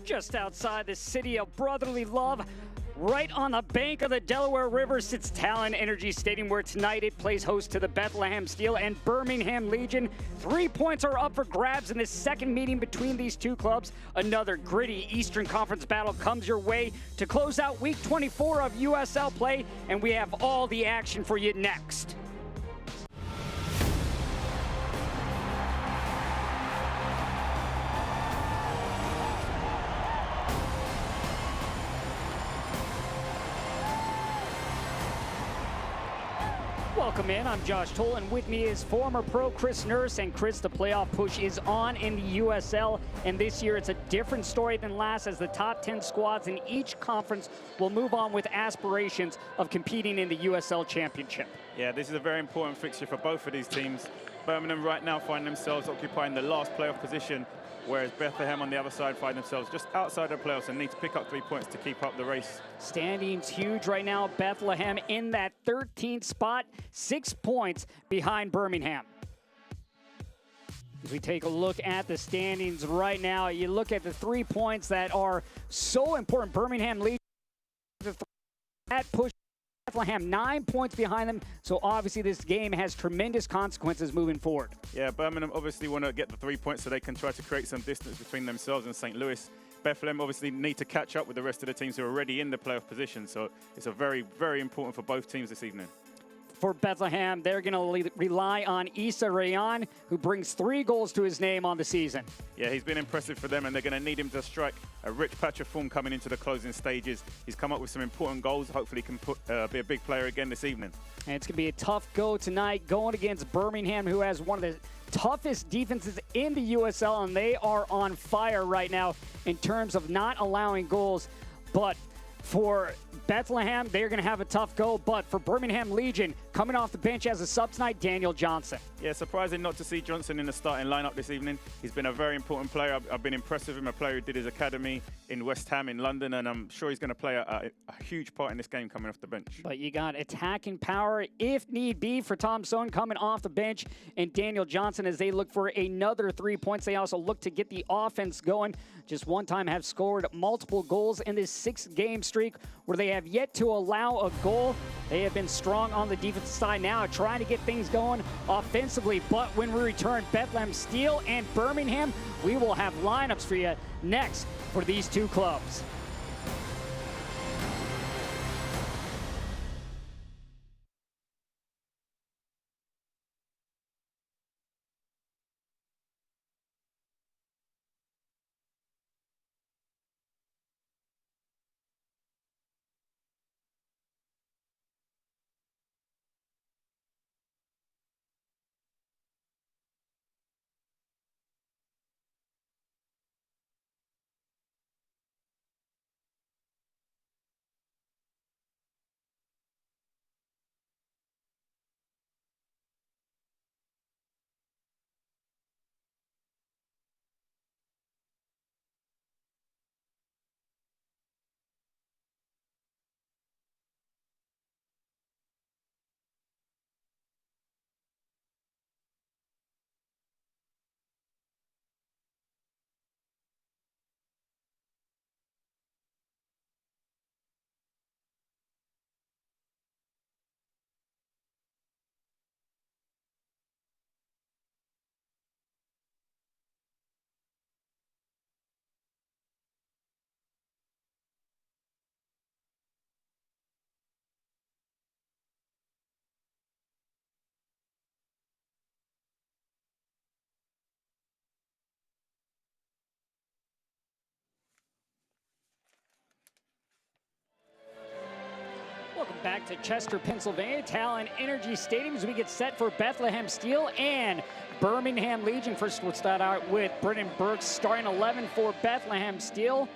Just outside the city of brotherly love, right on the bank of the Delaware River, sits Talon Energy Stadium, where tonight it plays host to the Bethlehem Steel and Birmingham Legion. 3 points are up for grabs in this second meeting between these two clubs. Another gritty Eastern Conference battle comes your way to close out week 24 of USL play, and we have all the action for you next. Welcome in, I'm Josh Toll, and with me is former pro Chris Nurse. And Chris, the playoff push is on in the USL, and this year it's a different story than last, as the top 10 squads in each conference will move on with aspirations of competing in the USL Championship. Yeah, this is a very important fixture for both of these teams. Birmingham right now find themselves occupying the last playoff position, whereas Bethlehem on the other side find themselves just outside the playoffs and need to pick up 3 points to keep up the race. Standings huge right now. Bethlehem in that 13th spot, 6 points behind Birmingham. As we take a look at the standings right now, you look at the 3 points that are so important. Birmingham leads that push. Bethlehem 9 points behind them, so obviously this game has tremendous consequences moving forward. Yeah, Birmingham obviously want to get the 3 points so they can try to create some distance between themselves and St. Louis. Bethlehem obviously need to catch up with the rest of the teams who are already in the playoff position, so it's a very, very important for both teams this evening. For Bethlehem, they're going to rely on Issa Rayan, who brings 3 goals to his name on the season. Yeah, he's been impressive for them, and they're going to need him to strike a rich patch of form coming into the closing stages. He's come up with some important goals. Hopefully he can be a big player again this evening. And it's going to be a tough go tonight, going against Birmingham, who has one of the toughest defenses in the USL, and they are on fire right now in terms of not allowing goals. But for Bethlehem, they're going to have a tough go. But for Birmingham Legion, coming off the bench as a sub tonight, Daniel Johnson. Yeah, surprising not to see Johnson in the starting lineup this evening. He's been a very important player. I've been impressed with him, a player who did his academy in West Ham in London, and I'm sure he's going to play a huge part in this game coming off the bench. But you got attacking power, if need be, for Tom Sohn coming off the bench, and Daniel Johnson as they look for another 3 points. They also look to get the offense going. Just one time have scored multiple goals in this 6-game streak where they have yet to allow a goal. They have been strong on the defensive side now, trying to get things going offensively. But when we return, Bethlehem Steel and Birmingham, we will have lineups for you next for these two clubs. Welcome back to Chester, Pennsylvania, Talon Energy Stadium, as we get set for Bethlehem Steel and Birmingham Legion. First, we'll start out with Brendan Burke's starting 11 for Bethlehem Steel.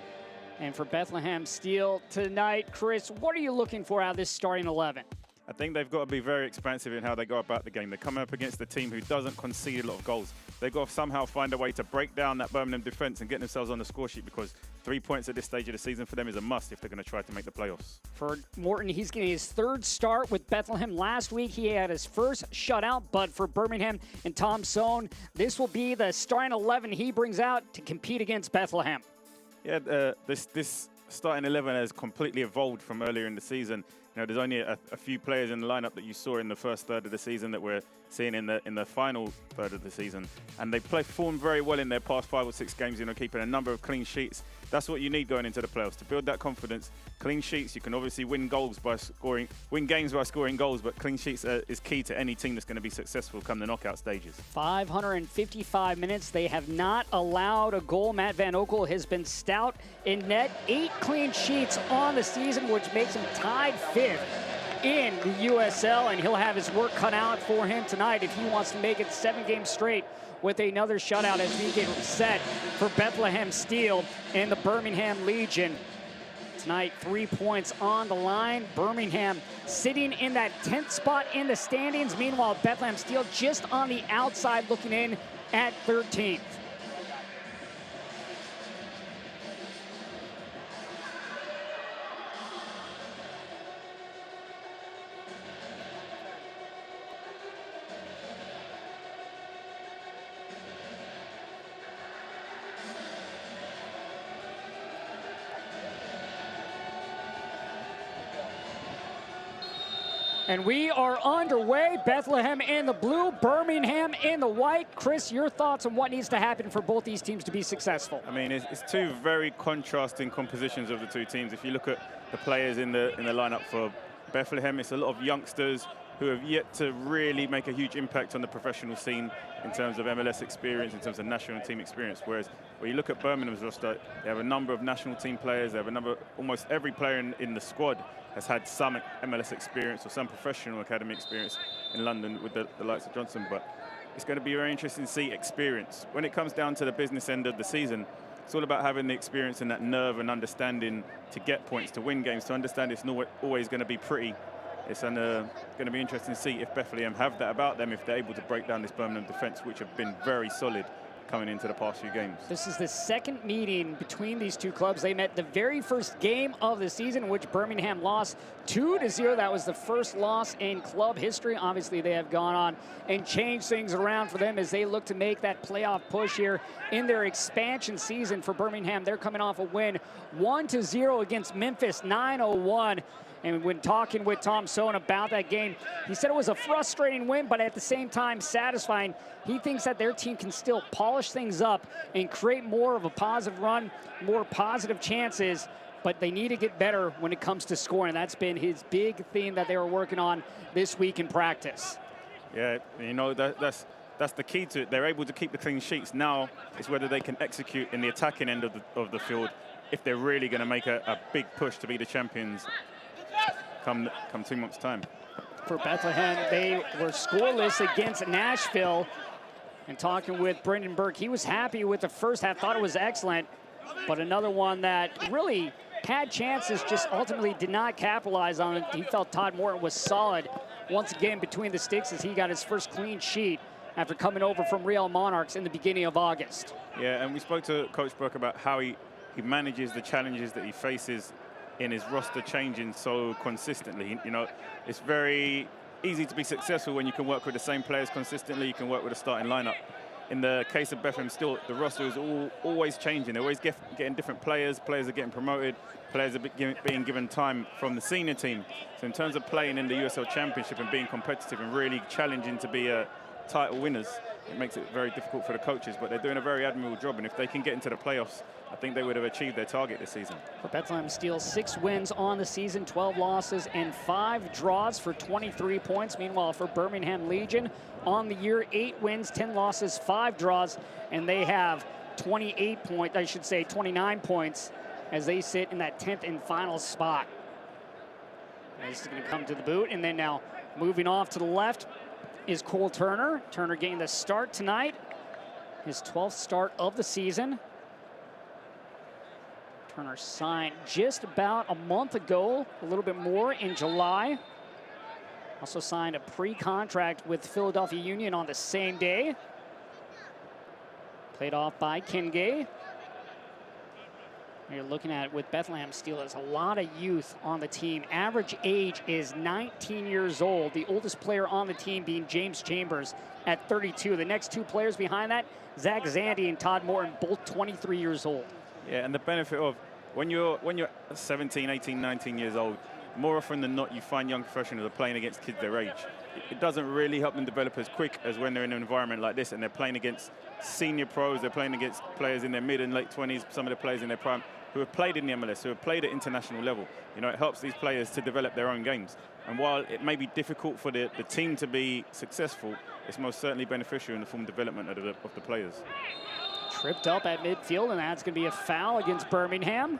And for Bethlehem Steel tonight, Chris, what are you looking for out of this starting 11? I think they've got to be very expansive in how they go about the game. They're coming up against a team who doesn't concede a lot of goals. They've got to somehow find a way to break down that Birmingham defence and get themselves on the score sheet, because 3 points at this stage of the season for them is a must if they're going to try to make the playoffs. For Morton, he's getting his 3rd start with Bethlehem. Last week, he had his 1st shutout, but for Birmingham and Tom Sohn, this will be the starting 11 he brings out to compete against Bethlehem. Yeah, this starting 11 has completely evolved from earlier in the season. You know, there's only a few players in the lineup that you saw in the first third of the season that we're seeing in the final third of the season, and they performed very well in their past 5 or 6 games. You know, keeping a number of clean sheets. That's what you need going into the playoffs to build that confidence. Clean sheets. You can obviously win games by scoring goals, but clean sheets is key to any team that's going to be successful come the knockout stages. 555 minutes. They have not allowed a goal. Matt Van Oekel has been stout in net. 8 clean sheets on the season, which makes him tied 5th in the USL, and he'll have his work cut out for him tonight if he wants to make it 7 games straight with another shutout as we get set for Bethlehem Steel and the Birmingham Legion. Tonight, 3 points on the line. Birmingham sitting in that 10th spot in the standings. Meanwhile, Bethlehem Steel just on the outside looking in at 13th. And we are underway. Bethlehem in the blue, Birmingham in the white. Chris, your thoughts on what needs to happen for both these teams to be successful? I mean, it's 2 very contrasting compositions of the 2 teams. If you look at the players in the lineup for Bethlehem, it's a lot of youngsters who have yet to really make a huge impact on the professional scene in terms of MLS experience, in terms of national team experience. Whereas when you look at Birmingham's roster, they have a number of national team players. They have almost every player in the squad has had some MLS experience or some professional academy experience in London with the likes of Johnson. But it's going to be very interesting to see experience. When it comes down to the business end of the season, it's all about having the experience and that nerve and understanding to get points, to win games, to understand it's not always going to be pretty. It's going to be interesting to see if Bethlehem have that about them, if they're able to break down this Birmingham defence, which have been very solid coming into the past few games. This is the second meeting between these 2 clubs. They met the very first game of the season, in which Birmingham lost 2-0. That was the first loss in club history. Obviously, they have gone on and changed things around for them as they look to make that playoff push here in their expansion season. For Birmingham, they're coming off a win 1-0 against Memphis 9-01. And when talking with Tom Sohn about that game, he said it was a frustrating win, but at the same time satisfying. He thinks that their team can still polish things up and create more of a positive run, more positive chances, but they need to get better when it comes to scoring. That's been his big theme that they were working on this week in practice. Yeah, you know, that's the key to it. They're able to keep the clean sheets. Now it's whether they can execute in the attacking end of the field if they're really going to make a big push to be the champions come 2 months' time. For Bethlehem, they were scoreless against Nashville. And talking with Brendan Burke, he was happy with the first half, thought it was excellent. But another one that really had chances, just ultimately did not capitalize on it. He felt Todd Morton was solid once again between the sticks as he got his first clean sheet after coming over from Real Monarchs in the beginning of August. Yeah, and we spoke to Coach Burke about how he manages the challenges that he faces in his roster changing so consistently. You know, it's very easy to be successful when you can work with the same players consistently. You can work with a starting lineup. In the case of Bethlehem, still the roster is always changing. They're always getting different players. Players are getting promoted. Players are being given time from the senior team. So in terms of playing in the USL Championship and being competitive and really challenging to be title winners, it makes it very difficult for the coaches. But they're doing a very admirable job. And if they can get into the playoffs, I think they would have achieved their target this season. For Bethlehem Steel, 6 wins on the season, 12 losses and 5 draws for 23 points. Meanwhile, for Birmingham Legion, on the year, 8 wins, 10 losses, 5 draws, and they have 29 points as they sit in that 10th and final spot. This is going to come to the boot, and then now moving off to the left is Cole Turner. Turner getting the start tonight, his 12th start of the season. Turner signed just about a month ago, a little bit more in July. Also signed a pre-contract with Philadelphia Union on the same day. Played off by Kenge. You're looking at with Bethlehem Steel, there's a lot of youth on the team. Average age is 19 years old. The oldest player on the team being James Chambers at 32. The next 2 players behind that, Zach Zandy and Todd Morton, both 23 years old. Yeah, and the benefit of when you're 17, 18, 19 years old, more often than not, you find young professionals are playing against kids their age. It doesn't really help them develop as quick as when they're in an environment like this and they're playing against senior pros, they're playing against players in their mid and late 20s, some of the players in their prime, who have played in the MLS, who have played at international level. You know, it helps these players to develop their own games. And while it may be difficult for the team to be successful, it's most certainly beneficial in the form development of the players. Tripped up at midfield, and that's going to be a foul against Birmingham.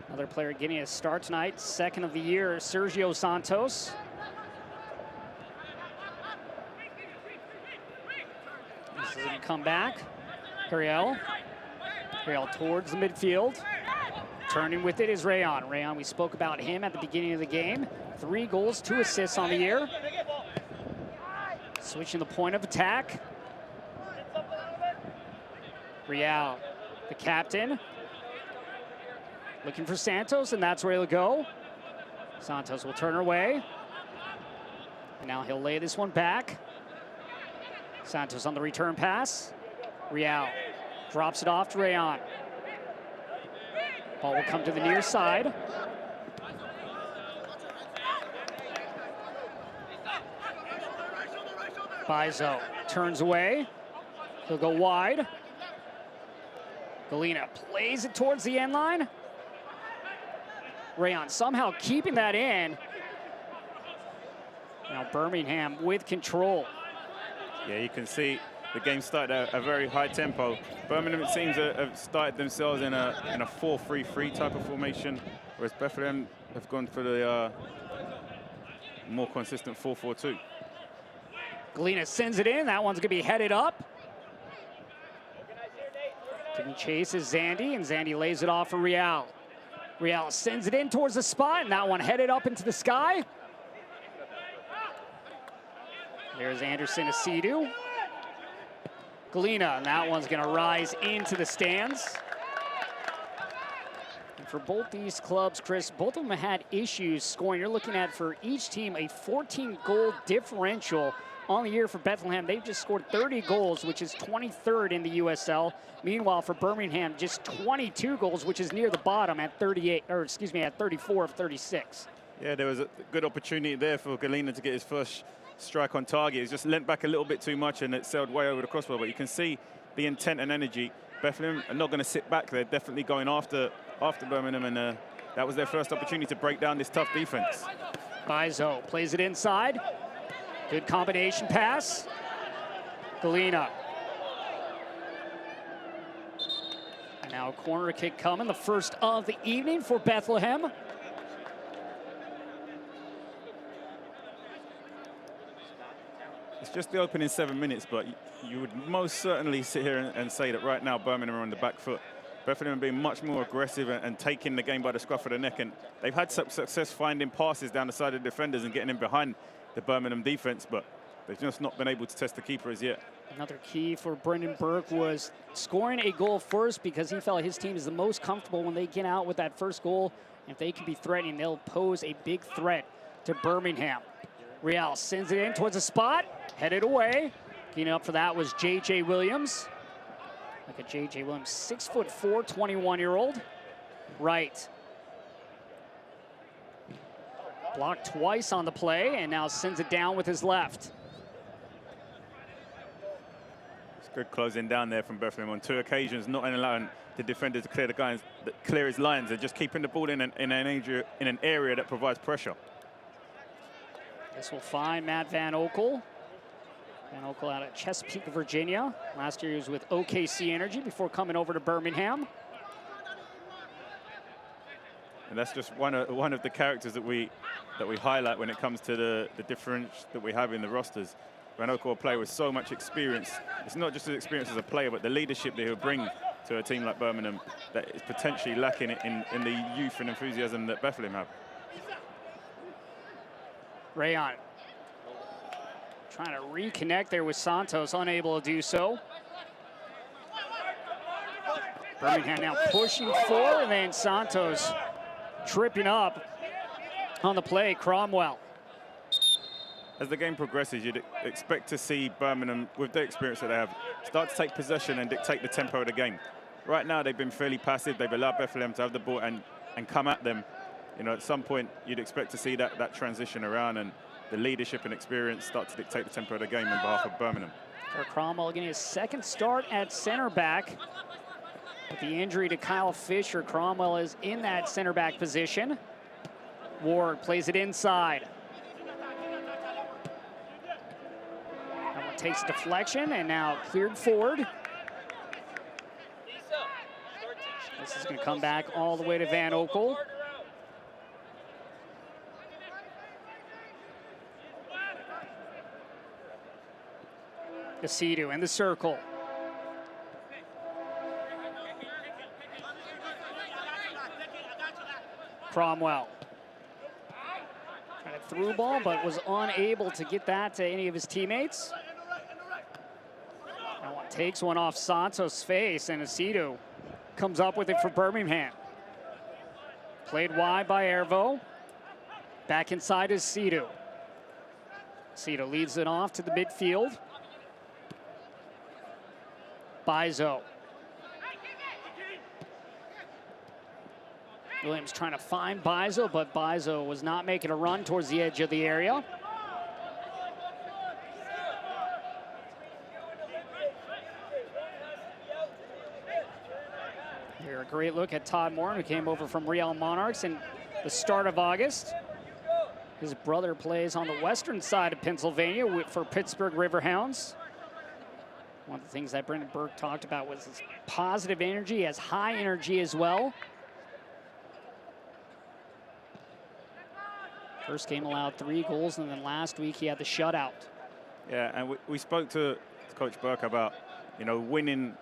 Another player getting a start tonight, second of the year, Sergio Santos. This is going to come back. Ariel towards the midfield. Turning with it is Rayon. Rayon, we spoke about him at the beginning of the game. 3 goals, 2 assists on the year. Switching the point of attack. Real, the captain. Looking for Santos, and that's where he'll go. Santos will turn away. And now he'll lay this one back. Santos on the return pass. Real drops it off to Rayon. Ball will come to the near side. Bizo turns away. He'll go wide. Galena plays it towards the end line. Rayon somehow keeping that in. Now Birmingham with control. Yeah, you can see the game started at a very high tempo. Birmingham, it seems, have started themselves in a 4-3-3 type of formation, whereas Bethlehem have gone for the more consistent 4-4-2. Galena sends it in. That one's going to be headed up. Giving chase is Zandy, and Zandy lays it off for Real. Real sends it in towards the spot, and that one headed up into the sky. There's Anderson Asidu. Galena, and that one's going to rise into the stands. And for both these clubs, Chris, both of them had issues scoring. You're looking at, for each team, a 14-goal differential on the year for Bethlehem. They've just scored 30 goals, which is 23rd in the USL. Meanwhile, for Birmingham, just 22 goals, which is near the bottom at 34 of 36. Yeah, there was a good opportunity there for Galena to get his first strike on target. He's just leant back a little bit too much and it sailed way over the crossbar, but you can see the intent and energy. Bethlehem are not going to sit back. They're definitely going after Birmingham, and that was their first opportunity to break down this tough defense. Bizo plays it inside. Good combination pass. Galena. And now a corner kick coming, the first of the evening for Bethlehem. It's just the opening 7 minutes, but you would most certainly sit here and say that right now Birmingham are on the back foot. Bethlehem have been much more aggressive and taking the game by the scruff of the neck, and they've had some success finding passes down the side of the defenders and getting in behind the Birmingham defense, but they've just not been able to test the keeper as yet. Another key for Brendan Burke was scoring a goal first, because he felt his team is the most comfortable when they get out with that first goal. If they can be threatening, they'll pose a big threat to Birmingham. Real sends it in towards the spot, headed away. Getting up for that was J.J. Williams. Like a J.J. Williams, 6'4", 21-year-old. Right. Blocked twice on the play, and now sends it down with his left. It's good closing down there from Bethlehem on 2 occasions, not allowing the defender to clear his lines, and just keeping the ball in an area that provides pressure. This will find Matt Van Oekel. Van Oekel out of Chesapeake, Virginia. Last year he was with OKC Energy before coming over to Birmingham. And that's just one of the characters that we highlight when it comes to the difference that we have in the rosters. Van Oekel, a player with so much experience. It's not just his experience as a player, but the leadership that he'll bring to a team like Birmingham that is potentially lacking in the youth and enthusiasm that Bethlehem have. Rayon trying to reconnect there with Santos, unable to do so. Birmingham now pushing forward, and then Santos tripping up on the play. Cromwell. As the game progresses, you'd expect to see Birmingham, with the experience that they have, start to take possession and dictate the tempo of the game. right now they've been fairly passive. They've allowed Bethlehem to have the ball and come at them. You know, at some point you'd expect to see that transition around and the leadership and experience start to dictate the tempo of the game on behalf of Birmingham. For Cromwell getting his second start at center back. With the injury to Kyle Fisher, Cromwell is in that center back position. Ward plays it inside. That one takes a deflection and now cleared forward. This is going to come back all the way to Van Oekel. Asidu in the circle. Cromwell. Trying to through ball, but was unable to get that to any of his teammates. That one takes one off Santos' face, and Asidu comes up with it for Birmingham. Played wide by Ervo. Back inside is Asidu. Asidu leads it off to the midfield. Bizo. Williams trying to find Bizo, but Bizo was not making a run towards the edge of the area. Here, a great look at Todd Moore, who came over from Real Monarchs in the start of August. His brother plays on the western side of Pennsylvania for Pittsburgh Riverhounds. One of the things that Brendan Burke talked about was his positive energy, he has high energy as well. First game allowed 3 goals, and then last week he had the shutout. Yeah, and we spoke to Coach Burke about, you know, winning,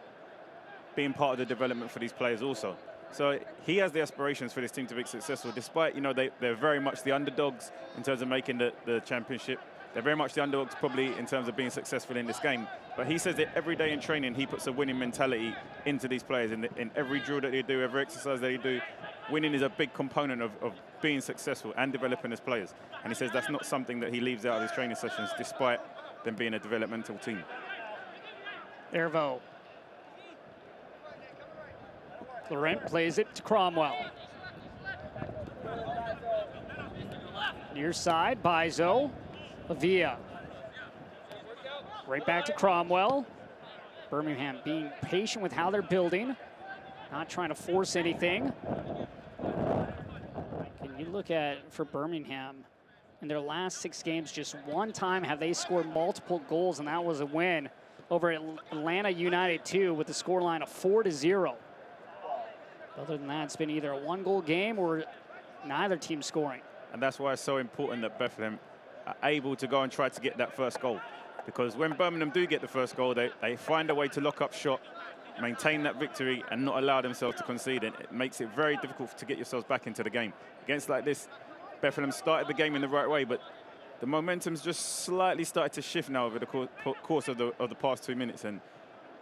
being part of the development for these players also. So he has the aspirations for this team to be successful, despite, you know, they're very much the underdogs in terms of making the championship. They're very much the underdogs probably in terms of being successful in this game. But he says that every day in training, he puts a winning mentality into these players. In every drill that they do, every exercise that they do, winning is a big component of being successful and developing as players. And he says that's not something that he leaves out of his training sessions, despite them being a developmental team. Ervo. Laurent plays it to Cromwell. Near side, Bizo. Avia. Right back to Cromwell. Birmingham being patient with how they're building, not trying to force anything. Can you look at, for Birmingham, in their last 6 games, just one time have they scored multiple goals, and that was a win over Atlanta United 2 with the scoreline of 4-0. Other than that, it's been either a 1-goal game or neither team scoring. And that's why it's so important that Bethlehem are able to go and try to get that first goal. Because when Birmingham do get the first goal, they find a way to lock up shot, maintain that victory, and not allow themselves to concede. And it makes it very difficult to get yourselves back into the game. Against like this, Bethlehem started the game in the right way, but the momentum's just slightly started to shift now over the course of the past 2 minutes, and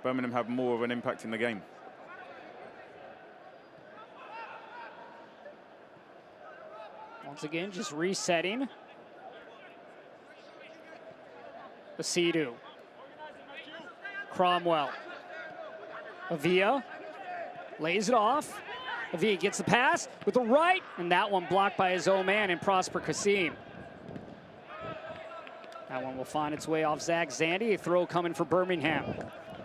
Birmingham have more of an impact in the game. Once again, just resetting. Asidu. Cromwell. Avia lays it off. Avia gets the pass with the right, and that one blocked by his own man in Prosper Kasim. That one will find its way off Zach Zandy. A throw coming for Birmingham.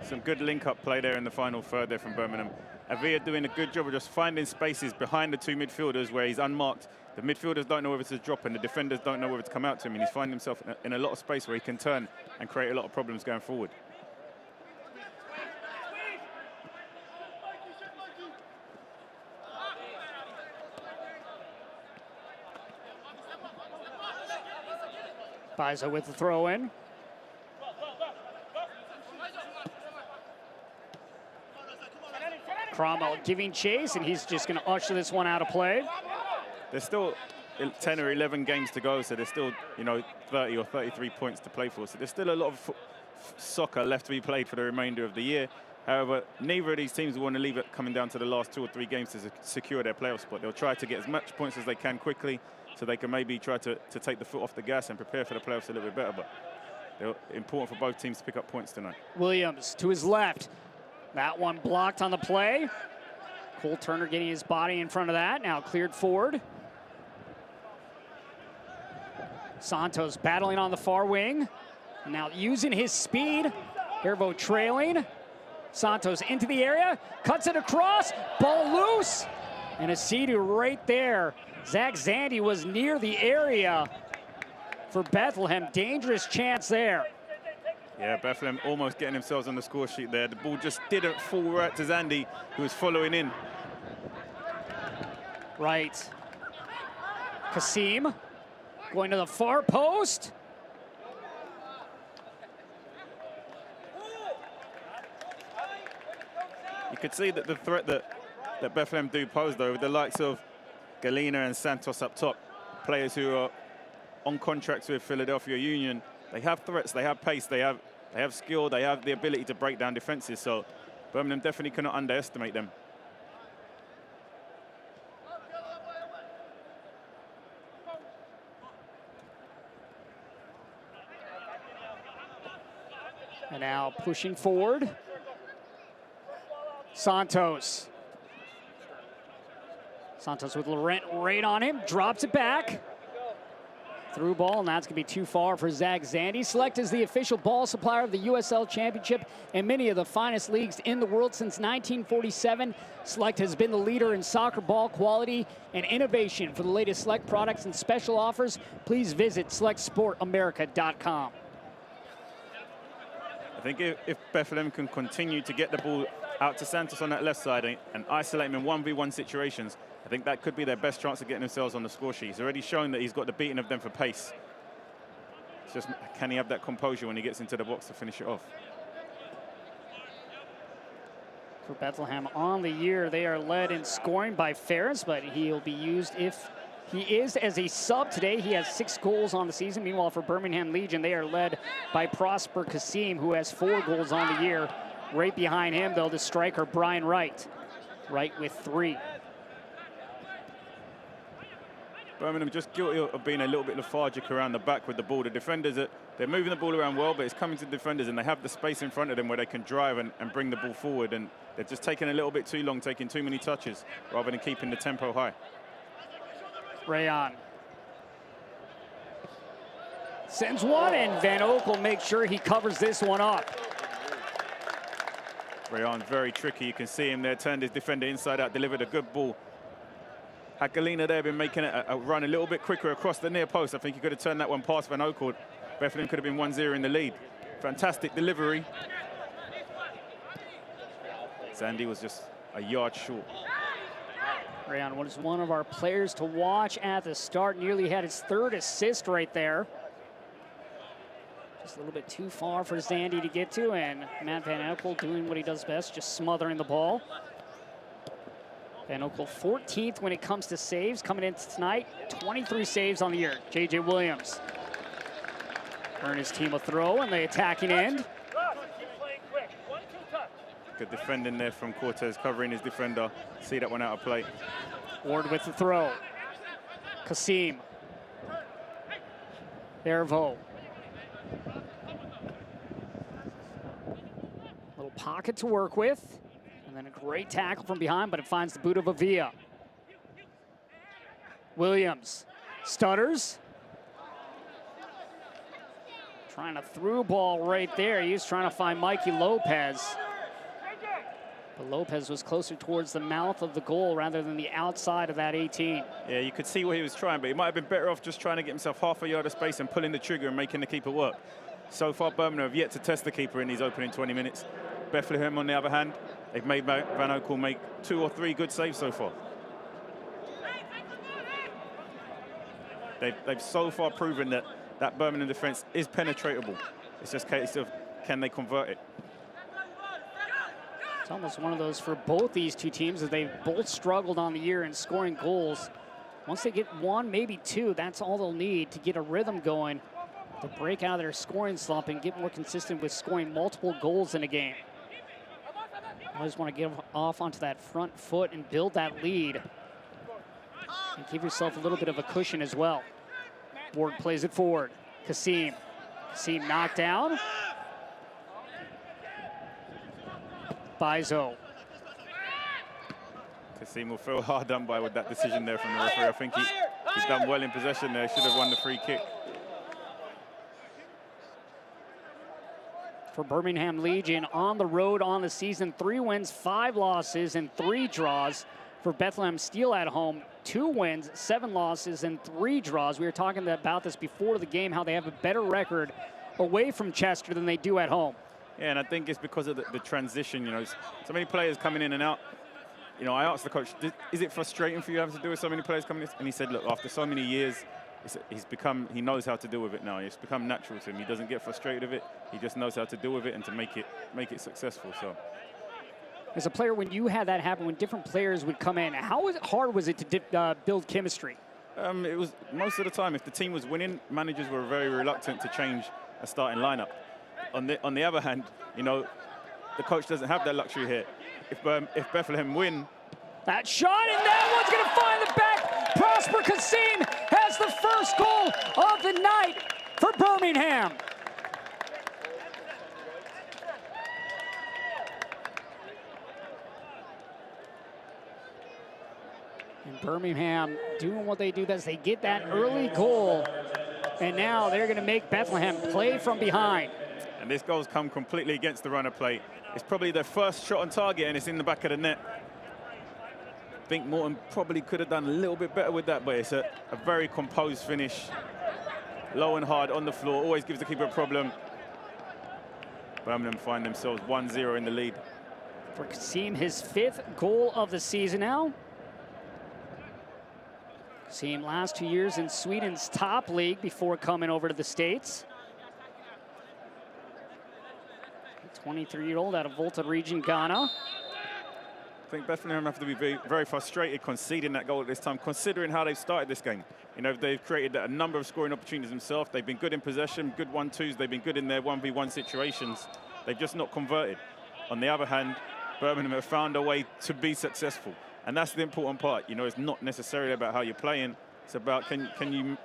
Some good link-up play there in the final third there from Birmingham. Avia doing a good job of just finding spaces behind the 2 midfielders where he's unmarked. The midfielders don't know whether to drop and the defenders don't know whether to come out to him, and he's finding himself in a lot of space where he can turn and create a lot of problems going forward. Bizo with the throw in. Cromwell giving chase, and he's just going to usher this one out of play. There's still 10 or 11 games to go, so there's still, you know, 30 or 33 points to play for. So there's still a lot of soccer left to be played for the remainder of the year. However, neither of these teams will want to leave it coming down to the last 2 or 3 games to secure their playoff spot. They'll try to get as much points as they can quickly, so they can maybe try to take the foot off the gas and prepare for the playoffs a little bit better. But they're important for both teams to pick up points tonight. Williams to his left. That one blocked on the play. Cole Turner getting his body in front of that. Now cleared forward. Santos battling on the far wing. Now using his speed. Hervo trailing. Santos into the area. Cuts it across. Ball loose. And a Asidu right there. Zach Zandy was near the area for Bethlehem. Dangerous chance there. Yeah, Bethlehem almost getting themselves on the score sheet there. The ball just didn't fall right to Zandy, who was following in. Right. Kasim going to the far post. You could see that the threat that Bethlehem do pose, though, with the likes of Galena and Santos up top, players who are on contracts with Philadelphia Union. They have threats, they have pace, they have skill, they have the ability to break down defenses. So Birmingham definitely cannot underestimate them. And now pushing forward. Santos. Santos with Laurent right on him, drops it back. Through ball, and that's going to be too far for Zach Zandy. Select as the official ball supplier of the USL Championship and many of the finest leagues in the world since 1947. Select has been the leader in soccer ball quality and innovation. For the latest Select products and special offers, please visit selectsportamerica.com. I think if Bethlehem can continue to get the ball out to Santos on that left side and isolate him in 1v1 situations, I think that could be their best chance of getting themselves on the score sheet. He's already shown that he's got the beating of them for pace. It's just, can he have that composure when he gets into the box to finish it off? For Bethlehem on the year, they are led in scoring by Ferris, but he'll be used if he is as a sub today. He has 6 goals on the season. Meanwhile, for Birmingham Legion, they are led by Prosper Kasim, who has 4 goals on the year. Right behind him, though, the striker, Brian Wright. Wright with 3. Birmingham just guilty of being a little bit lethargic around the back with the ball. The defenders, they're moving the ball around well, but it's coming to the defenders, and they have the space in front of them where they can drive and bring the ball forward. And they're just taking a little bit too long, taking too many touches, rather than keeping the tempo high. Rayon sends one, and Van Oekel makes sure he covers this one up. Rayon very tricky. You can see him there, turned his defender inside out, delivered a good ball. Had Galena there been making a run a little bit quicker across the near post, I think he could have turned that one past Van Oekel. Bethlehem could have been 1-0 in the lead. Fantastic delivery. Zandy was just a yard short. Rayon was one of our players to watch at the start. Nearly had his 3rd assist right there. Just a little bit too far for Zandy to get to, and Matt Van Oekel doing what he does best, just smothering the ball. Van Oekel 14th when it comes to saves. Coming in tonight, 23 saves on the year. J.J. Williams earn his team a throw in the attacking end. Good defending there from Cortez, covering his defender. See that one out of play. Ward with the throw. Kasim. Hervo. Little pocket to work with. And then a great tackle from behind, but it finds the boot of Avila. Williams stutters. Trying to through ball right there. He was trying to find Mikey Lopez. But Lopez was closer towards the mouth of the goal rather than the outside of that 18. Yeah, you could see what he was trying, but he might have been better off just trying to get himself half a yard of space and pulling the trigger and making the keeper work. So far, Birmingham have yet to test the keeper in these opening 20 minutes. Bethlehem, on the other hand, they've made Van Oekel make 2 or 3 good saves so far. They've so far proven that Birmingham defense is penetratable. It's just a case of, can they convert it? It's almost one of those for both these two teams, as they've both struggled on the year in scoring goals. Once they get 1, maybe 2, that's all they'll need to get a rhythm going, to break out of their scoring slump and get more consistent with scoring multiple goals in a game. Always want to get off onto that front foot and build that lead. And give yourself a little bit of a cushion as well. Ward plays it forward. Kasim. Kasim knocked down. Bizo. Kassim will feel hard done by with that decision there from the referee. I think he's done well in possession there. Should have won the free kick. For Birmingham Legion on the road on the season, 3 wins, 5 losses, and 3 draws. For Bethlehem Steel at home, 2 wins, 7 losses, and 3 draws. We were talking about this before the game, how they have a better record away from Chester than they do at home. Yeah, and I think it's because of the transition. You know, so many players coming in and out. You know, I asked the coach, is it frustrating for you having to deal with so many players coming in? And he said, look, after so many years, he knows how to deal with it now. It's become natural to him. He doesn't get frustrated with it. He just knows how to deal with it and to make it successful. So, as a player, when you had that happen, when different players would come in, how hard was it to build chemistry? It was most of the time. If the team was winning, managers were very reluctant to change a starting lineup. On the other hand, you know, the coach doesn't have that luxury here. If Bethlehem win, that shot, and that one's going to find the back. Prosper Kassim has the first goal of the night for Birmingham. And Birmingham doing what they do best. They get that early goal, and now they're going to make Bethlehem play from behind. And this goal's come completely against the runner play. It's probably their first shot on target, and it's in the back of the net. I think Morton probably could have done a little bit better with that, but it's a very composed finish. Low and hard on the floor, always gives the keeper a problem. Birmingham find themselves 1-0 in the lead. For Kassim, his 5th goal of the season now. Kassim last 2 years in Sweden's top league before coming over to the States. 23-year-old out of Volta region, Ghana. I think Bethlehem have to be very frustrated conceding that goal at this time, considering how they've started this game. You know, they've created a number of scoring opportunities themselves. They've been good in possession, good 1-2s. They've been good in their 1v1 situations. They've just not converted. On the other hand, Birmingham have found a way to be successful. And that's the important part. You know, it's not necessarily about how you're playing. It's about can you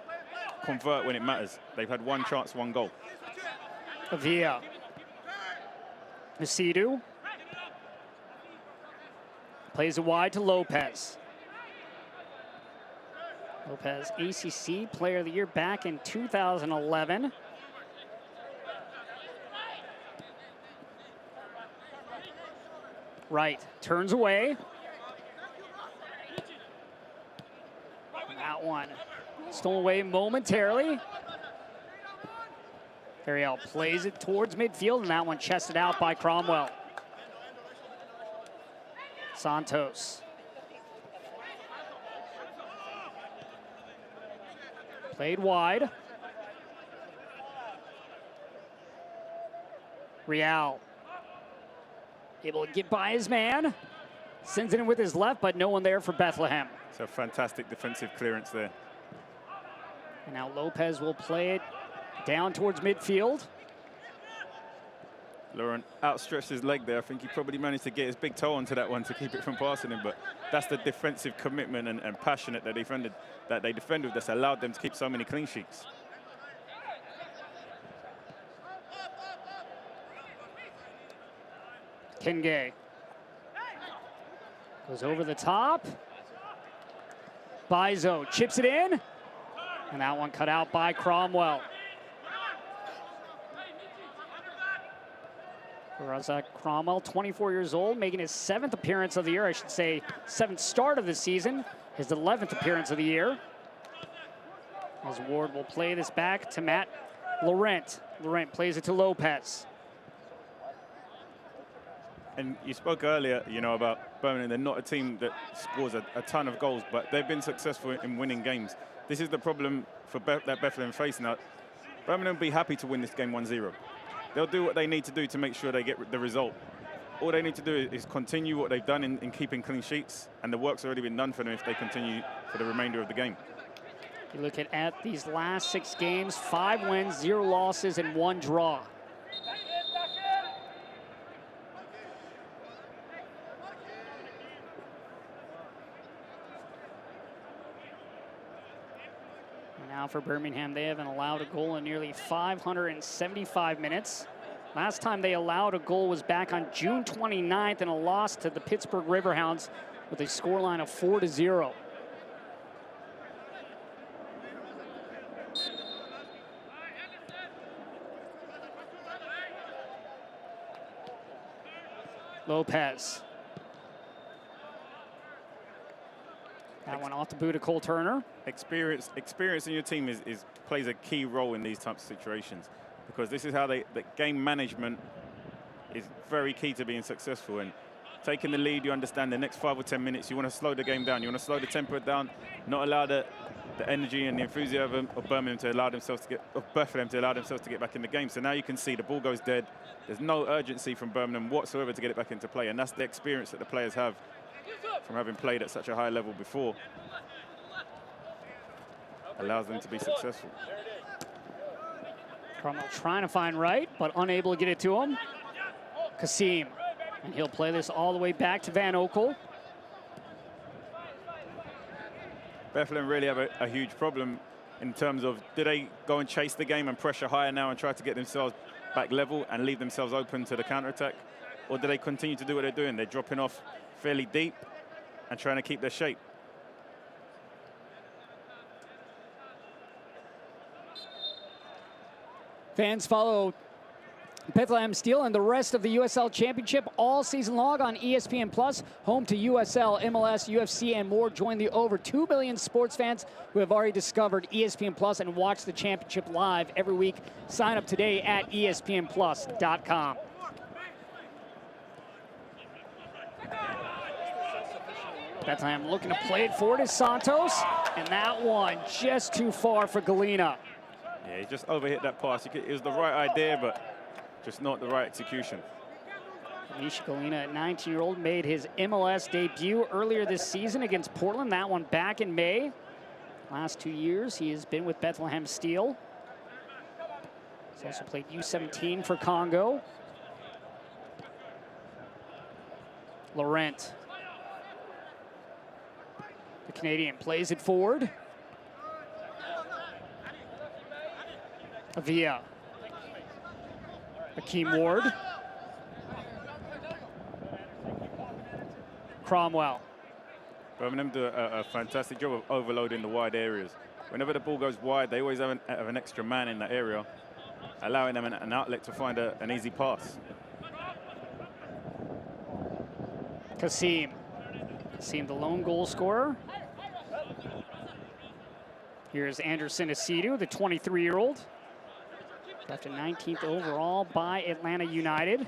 convert when it matters. They've had 1 chance, 1 goal. Avia. Nasidu. Plays it wide to Lopez. Lopez, ACC Player of the Year back in 2011. Right, turns away. That one stolen away momentarily. Ariel plays it towards midfield, and that one chested out by Cromwell. Santos. Played wide. Real. Able to get by his man. Sends it in with his left, but no one there for Bethlehem. It's a fantastic defensive clearance there. And now Lopez will play it down towards midfield. Laurent outstretched his leg there. I think he probably managed to get his big toe onto that one to keep it from passing him, but that's the defensive commitment and passion that they defended with that's allowed them to keep so many clean sheets. Kenge goes over the top. Bizo chips it in, and that one cut out by Cromwell. Razak Cromwell, 24 years old, making his 7th appearance of the year, I should say 7th start of the season, his 11th appearance of the year. As Ward will play this back to Matt Laurent. Laurent plays it to Lopez. And you spoke earlier, you know, about Birmingham. They're not a team that scores a ton of goals, but they've been successful in winning games. This is the problem for that Bethlehem face now. Birmingham will be happy to win this game 1-0. They'll do what they need to do to make sure they get the result. All they need to do is continue what they've done in keeping clean sheets, and the work's already been done for them if they continue for the remainder of the game. You look at these last 6 games, 5 wins, 0 losses, and 1 draw. And now for Birmingham, they haven't allowed a goal in nearly 575 minutes. Last time they allowed a goal was back on June 29th in a loss to the Pittsburgh Riverhounds with a scoreline of 4-0. Lopez. That one off the boot of Cole Turner. Experience in your team plays a key role in these types of situations, because this is how the game management is very key to being successful. And taking the lead, you understand the next 5 or 10 minutes, you want to slow the game down. You want to slow the tempo down, not allow the energy and the enthusiasm of Bethlehem to allow themselves to get back in the game. So now you can see the ball goes dead. There's no urgency from Birmingham whatsoever to get it back into play, and that's the experience that the players have from having played at such a high level before. Allows them to be successful. Cromwell trying to find right, but unable to get it to him. Kasim, and he'll play this all the way back to Van Okel. Bethlehem really have a huge problem in terms of, do they go and chase the game and pressure higher now and try to get themselves back level and leave themselves open to the counter-attack? Or do they continue to do what they're doing? They're dropping off fairly deep and trying to keep their shape. Fans follow Bethlehem Steel and the rest of the USL Championship all season long on ESPN Plus, home to USL, MLS, UFC, and more. Join the over 2 million sports fans who have already discovered ESPN Plus and watch the championship live every week. Sign up today at ESPNplus.com. Bethlehem looking to play it forward to Santos, and that one just too far for Galena. Yeah, he just overhit that pass. It was the right idea, but just not the right execution. Misha Galena, a 19-year-old, made his MLS debut earlier this season against Portland. That one back in May. Last 2 years, he has been with Bethlehem Steel. He's also played U17 for Congo. Laurent. The Canadian plays it forward. Avia. Akeem Ward. Cromwell. Birmingham do a fantastic job of overloading the wide areas. Whenever the ball goes wide, they always have an extra man in that area, allowing them an outlet to find an easy pass. Kasim. Kasim, the lone goal scorer. Here's Anderson Asidu, the 23-year-old. Drafted 19th overall by Atlanta United.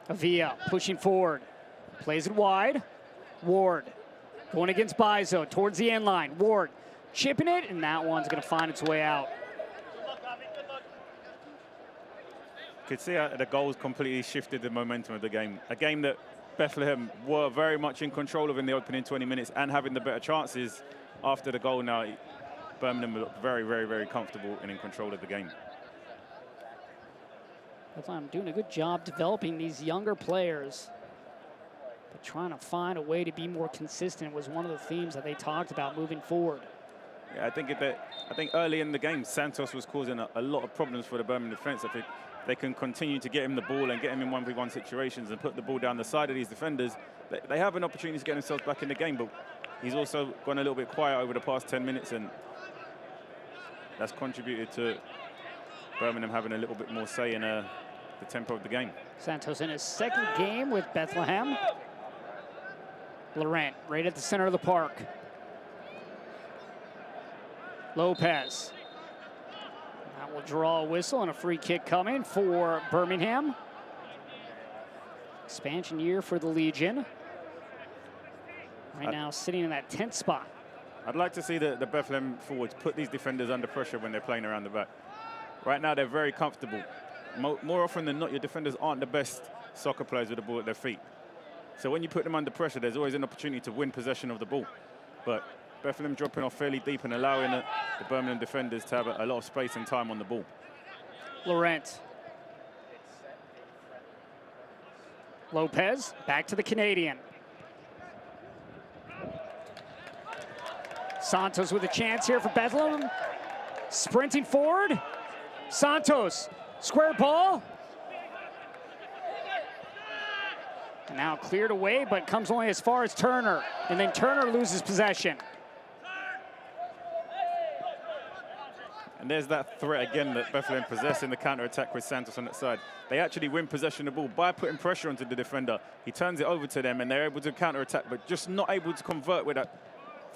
Avia pushing forward. Plays it wide. Ward going against Bizo towards the end line. Ward chipping it, and that one's going to find its way out. Could see how the goals completely shifted the momentum of the game. A game that Bethlehem were very much in control of in the opening 20 minutes and having the better chances. After the goal now, Birmingham looked very, very, very comfortable and in control of the game. I'm doing a good job developing these younger players. But trying to find a way to be more consistent was one of the themes that they talked about moving forward. Yeah, I think early in the game, Santos was causing a lot of problems for the Birmingham defense. I think they can continue to get him the ball and get him in 1v1 situations and put the ball down the side of these defenders. They have an opportunity to get themselves back in the game, but he's also gone a little bit quiet over the past 10 minutes, and that's contributed to Birmingham having a little bit more say in the tempo of the game. Santos in his second game with Bethlehem. Laurent right at the center of the park. Lopez. That will draw a whistle and a free kick coming for Birmingham. Expansion year for the Legion. Right now sitting in that 10th spot. I'd like to see the Bethlehem forwards put these defenders under pressure when they're playing around the back. Right now they're very comfortable. More often than not, your defenders aren't the best soccer players with the ball at their feet. So when you put them under pressure, there's always an opportunity to win possession of the ball. But Bethlehem dropping off fairly deep and allowing the Birmingham defenders to have a lot of space and time on the ball. Laurent. Lopez, back to the Canadian. Santos with a chance here for Bethlehem. Sprinting forward. Santos, square ball. And now cleared away, but comes only as far as Turner. And then Turner loses possession. And there's that threat again that Bethlehem possess in the counter-attack with Santos on that side. They actually win possession of the ball by putting pressure onto the defender. He turns it over to them, and they're able to counter-attack, but just not able to convert with that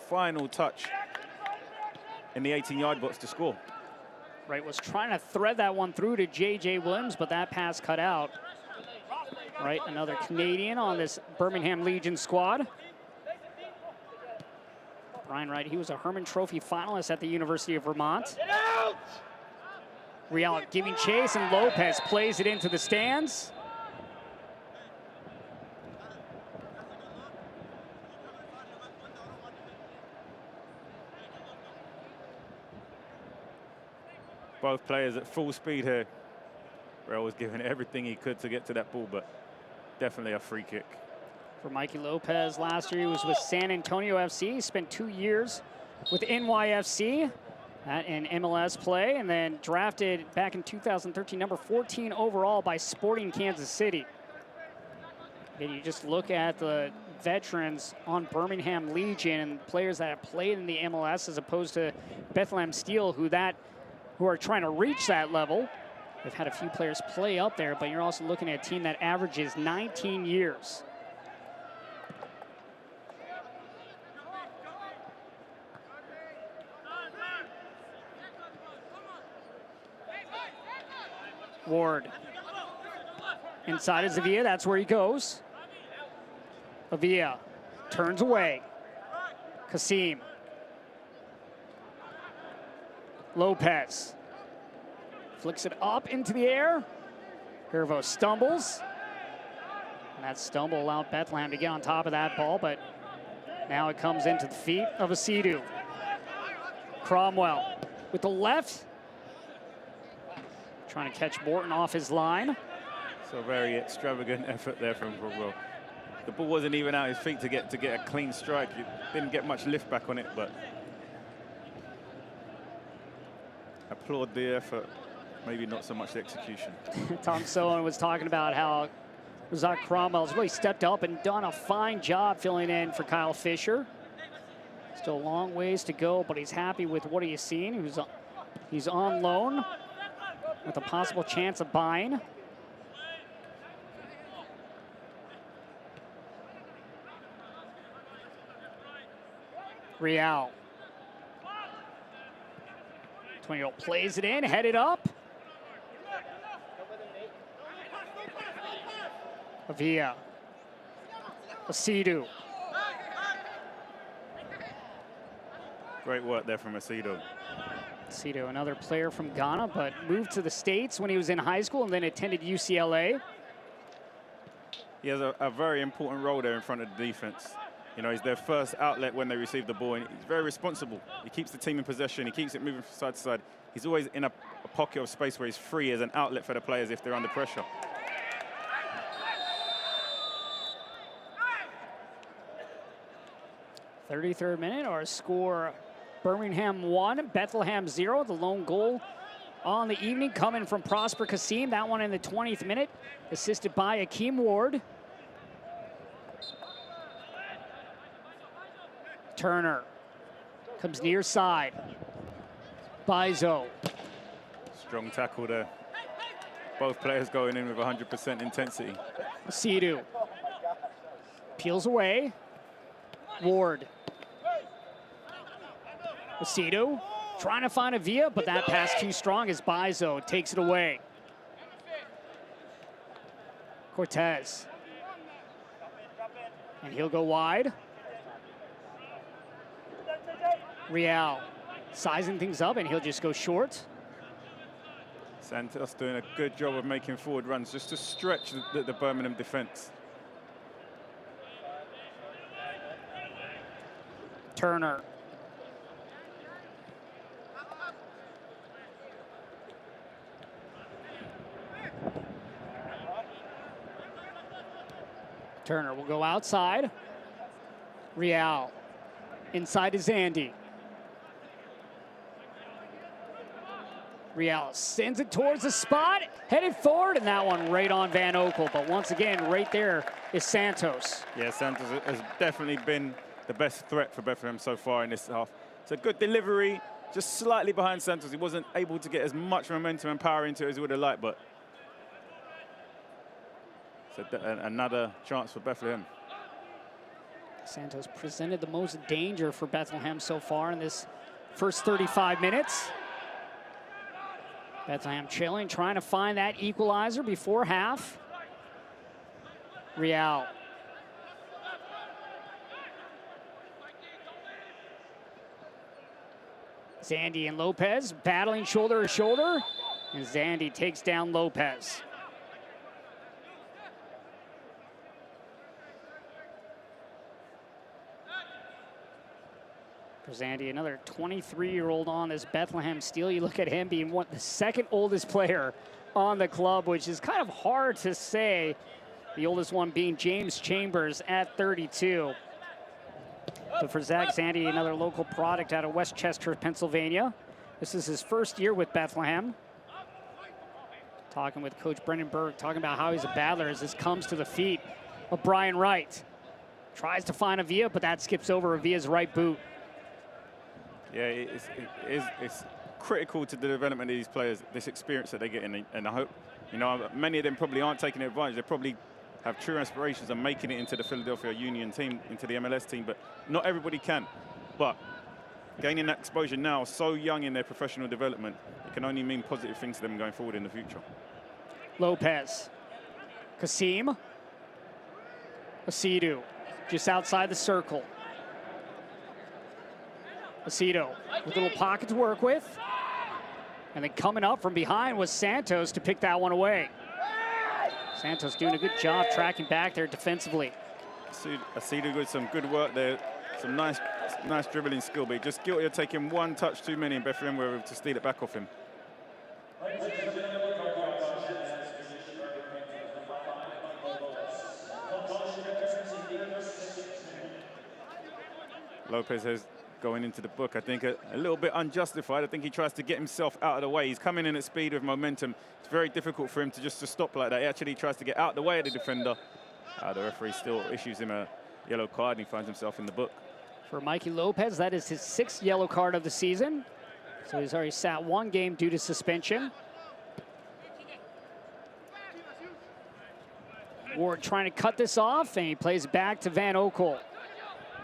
final touch in the 18-yard box to score. Right, was trying to thread that one through to J.J. Williams, but that pass cut out. Right, another Canadian on this Birmingham Legion squad. Brian Wright, he was a Herman Trophy finalist at the University of Vermont. Real giving chase, and Lopez plays it into the stands. Both players at full speed here. Real was giving everything he could to get to that ball, but definitely a free kick. For Mikey Lopez, last year he was with San Antonio FC. He spent 2 years with NYFC in MLS play, and then drafted back in 2013, number 14 overall by Sporting Kansas City. And you just look at the veterans on Birmingham Legion and players that have played in the MLS as opposed to Bethlehem Steel, who are trying to reach that level. They've had a few players play up there, but you're also looking at a team that averages 19 years. Ward. Inside is Avila, that's where he goes. Avila turns away. Kasim. Lopez. Flicks it up into the air. Hervo stumbles. And that stumble allowed Bethlehem to get on top of that ball, but now it comes into the feet of Asidu. Cromwell with the left. Trying to catch Morton off his line. So very extravagant effort there from Cromwell. The ball wasn't even out his feet to get a clean strike. He didn't get much lift back on it, but applaud the effort. Maybe not so much the execution. Tom Sohan was talking about how Razak Cromwell has really stepped up and done a fine job filling in for Kyle Fisher. Still a long ways to go, but he's happy with what he's seen. He's on loan with a possible chance of buying. Real. 20-year-old plays it in, headed up. Avila. Asidu. Great work there from Asidu. Asidu, another player from Ghana, but moved to the States when he was in high school and then attended UCLA. He has a very important role there in front of the defense. You know, he's their first outlet when they receive the ball, and he's very responsible. He keeps the team in possession. He keeps it moving from side to side. He's always in a pocket of space where he's free as an outlet for the players if they're under pressure. .33rd minute, our score, Birmingham 1, Bethlehem 0. The lone goal on the evening coming from Prosper Kasim. That one in the 20th minute, assisted by Akeem Ward. Turner comes near side. Bizo. Strong tackle there. Both players going in with 100% intensity. Asidu peels away. Ward. Asidu trying to find Avila, but that pass too strong as Bizo takes it away. Cortez. And he'll go wide. Real sizing things up, and he'll just go short. Santos doing a good job of making forward runs just to stretch the Birmingham defense. Turner. Turner will go outside. Real inside to Zandy. Riel sends it towards the spot, headed forward, and that one right on Van Oekel. But once again, right there is Santos. Yeah, Santos has definitely been the best threat for Bethlehem so far in this half. It's a good delivery, just slightly behind Santos. He wasn't able to get as much momentum and power into it as he would have liked, but it's another chance for Bethlehem. Santos presented the most danger for Bethlehem so far in this first 35 minutes. Bethlehem chilling, trying to find that equalizer before half. Riel. Zandy and Lopez battling shoulder to shoulder, and Zandy takes down Lopez. For Zandy, another 23-year-old on this Bethlehem Steel. You look at him being the second oldest player on the club, which is kind of hard to say. The oldest one being James Chambers at 32. But for Zach Zandy, another local product out of Westchester, Pennsylvania. This is his first year with Bethlehem. Talking with Coach Brendan Burke, talking about how he's a battler as this comes to the feet of Brian Wright. Tries to find Avia, but that skips over Avia's right boot. Yeah, it's critical to the development of these players, this experience that they get in. And I hope, you know, many of them probably aren't taking advantage. They probably have true aspirations of making it into the Philadelphia Union team, into the MLS team, but not everybody can. But gaining that exposure now, so young in their professional development, it can only mean positive things to them going forward in the future. Lopez. Kasim. Asidu, just outside the circle. Aceto with a little pocket to work with. And then coming up from behind was Santos to pick that one away. Santos doing a good job tracking back there defensively. Aceto with some good work there. Some nice dribbling skill, but just guilty of taking one touch too many, and Bethlehem were able to steal it back off him. Lopez has going into the book, I think, a little bit unjustified. I think he tries to get himself out of the way. He's coming in at speed with momentum. It's very difficult for him to just stop like that. He actually tries to get out of the way of the defender. The referee still issues him a yellow card, and he finds himself in the book. For Mikey Lopez, that is his 6th yellow card of the season. So he's already sat 1 game due to suspension. Ward trying to cut this off, and he plays back to Van Oekel.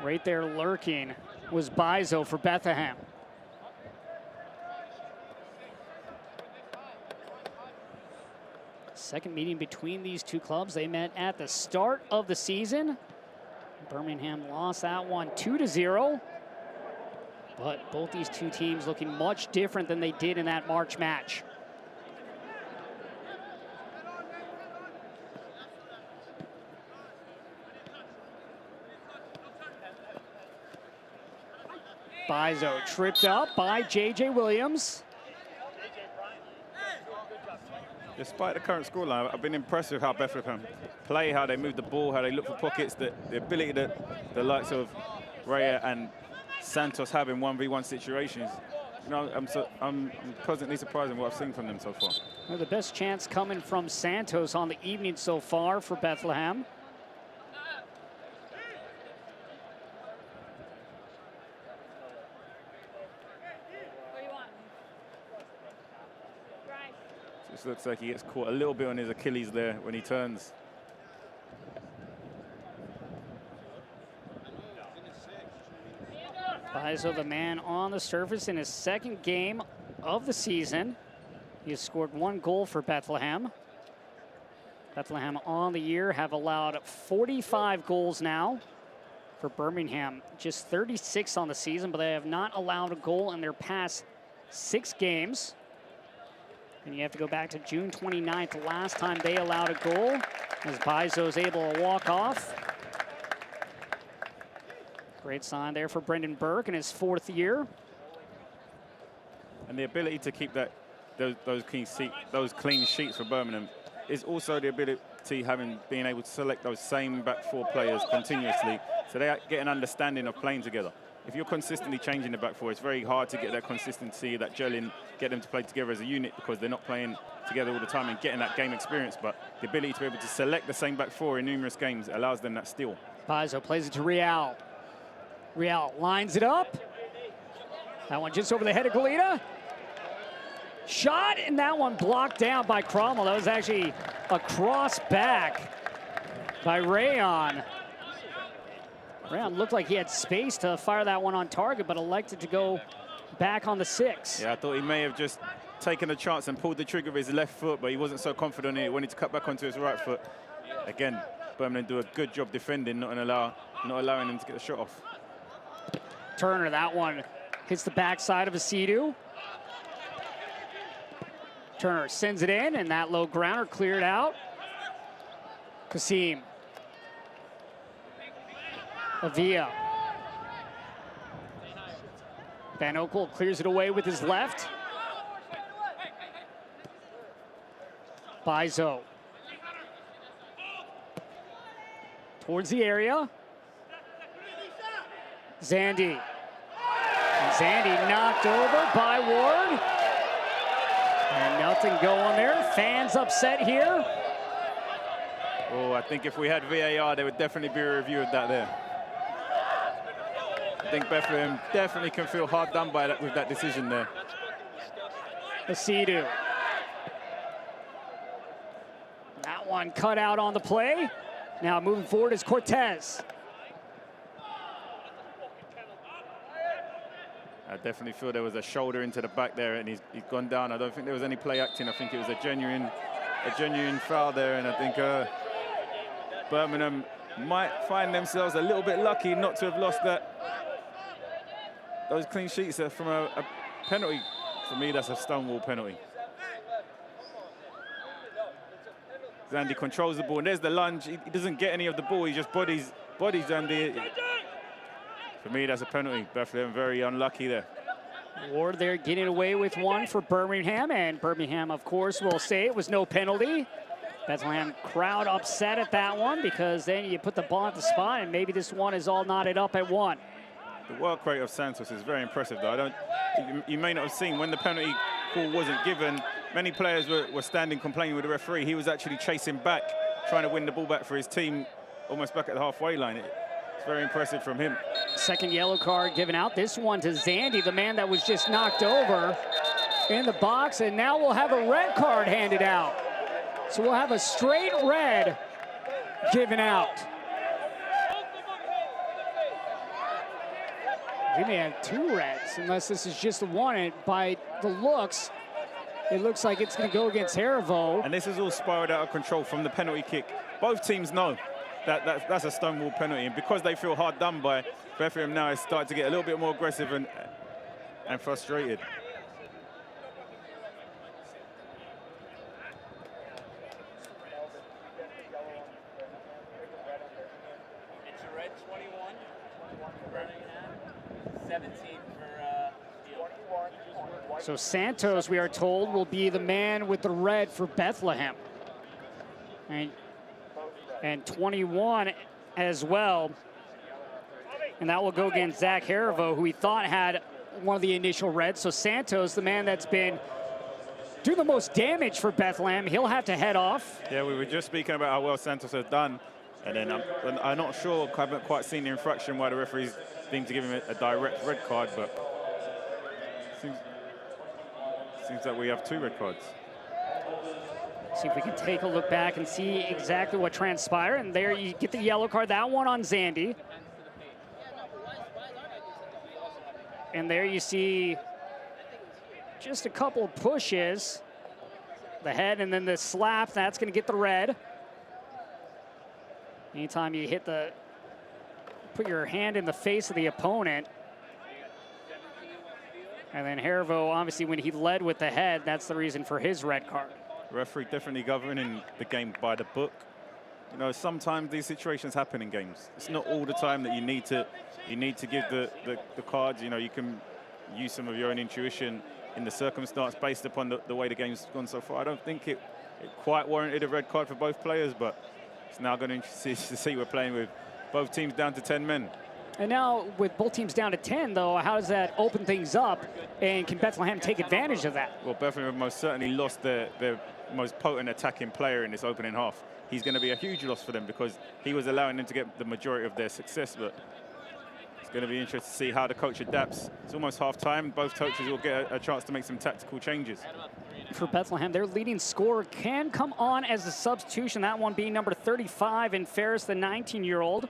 Right there lurking was Bizo for Bethlehem. Second meeting between these two clubs. They met at the start of the season. Birmingham lost that one 2-0. But both these two teams looking much different than they did in that March match. Bizo tripped up by J.J. Williams. Despite the current scoreline, I've been impressed with how Bethlehem play, how they move the ball, how they look for pockets, the ability that the likes of Raya and Santos have in 1v1 situations. You know, I'm pleasantly surprised in what I've seen from them so far. Well, the best chance coming from Santos on the evening so far for Bethlehem. Just looks like he gets caught a little bit on his Achilles there when he turns. Bizo, the man on the surface in his 2nd game of the season. He has scored 1 goal for Bethlehem. Bethlehem on the year have allowed 45 goals now. For Birmingham, just 36 on the season, but they have not allowed a goal in their past 6 games. And you have to go back to June 29th, last time they allowed a goal, as Bizo is able to walk off. Great sign there for Brendan Burke in his 4th year. And the ability to keep those clean sheets for Birmingham is also the ability being able to select those same back 4 players continuously, so they get an understanding of playing together. if you're consistently changing the back four, it's very hard to get that consistency, that gelling, get them to play together as a unit because they're not playing together all the time and getting that game experience. But the ability to be able to select the same back four in numerous games allows them that steal. Paizo plays it to Real. Real lines it up. That one just over the head of Goleta. Shot, and that one blocked down by Cromwell. That was actually a cross back by Rayon. Rayon looked like he had space to fire that one on target, but elected to go back on the 6. Yeah, I thought he may have just taken a chance and pulled the trigger with his left foot, but he wasn't so confident in it. He wanted to cut back onto his right foot. Again, Birmingham do a good job defending, not allowing him to get the shot off. Turner, that one hits the backside of Asidu. Turner sends it in, and that low grounder cleared out. Kasim. Avia. Van Oekel clears it away with his left. Paizo. Towards the area. Zandy. And Zandy knocked over by Ward. And nothing going there. Fans upset here. Oh, I think if we had VAR, there would definitely be a review of that there. I think Bethlehem definitely can feel hard done by that with that decision there. Asidu. That one cut out on the play. Now moving forward is Cortez. I definitely feel there was a shoulder into the back there, and he's gone down. I don't think there was any play acting. I think it was a genuine foul there, and I think Birmingham might find themselves a little bit lucky not to have lost those clean sheets from a penalty. For me, that's a stonewall penalty. Zandy controls the ball, and there's the lunge. He doesn't get any of the ball. He just bodies Zandy. For me, that's a penalty. Bethlehem very unlucky there. Ward there getting away with one for Birmingham, and Birmingham, of course, will say it was no penalty. Bethlehem crowd upset at that one because then you put the ball at the spot, and maybe this one is all knotted up at 1. The work rate of Santos is very impressive, though. You may not have seen when the penalty call wasn't given, many players were standing complaining with the referee. He was actually chasing back, trying to win the ball back for his team, almost back at the halfway line. It's very impressive from him. Second yellow card given out. This one to Zandy, the man that was just knocked over in the box, and now we'll have a red card handed out. So we'll have a straight red given out. We may have 2 reds, unless this is just the one. And by the looks, it looks like it's going to go against Harivo. And this is all spiraled out of control from the penalty kick. Both teams know that's a stonewall penalty, and because they feel hard done by, Bethlehem now is starting to get a little bit more aggressive and frustrated. It's a red 21 for Birmingham, 17 for So Santos, we are told, will be the man with the red for Bethlehem. And 21 as well. And that will go against Zach Harivo, who we thought had one of the initial reds. So Santos, the man that's been doing the most damage for Bethlehem, he'll have to head off. Yeah, we were just speaking about how well Santos has done. And then I'm not sure, I haven't quite seen the infraction why the referees deemed to give him a direct red card, but seems like we have 2 red cards. See if we can take a look back and see exactly what transpired. And there you get the yellow card, that one on Zandy. And there you see just a couple of pushes. The head and then the slap, that's going to get the red. Anytime you put your hand in the face of the opponent. And then Harivo, obviously, when he led with the head, that's the reason for his red card. Referee definitely governing the game by the book. You know, sometimes these situations happen in games. It's not all the time that you need to give the cards. You know, you can use some of your own intuition in the circumstance based upon the way the game's gone so far. I don't think it quite warranted a red card for both players, but it's now going to be interesting to see we're playing with both teams down to 10 men. And now with both teams down to 10, though, how does that open things up? And can Bethlehem take advantage of that? Well, Bethlehem most certainly lost their most potent attacking player in this opening half. He's going to be a huge loss for them because he was allowing them to get the majority of their success. But it's going to be interesting to see how the coach adapts. It's almost half-time. Both coaches will get a chance to make some tactical changes. For Bethlehem, their leading scorer can come on as a substitution, that one being number 35 in Ferris, the 19-year-old.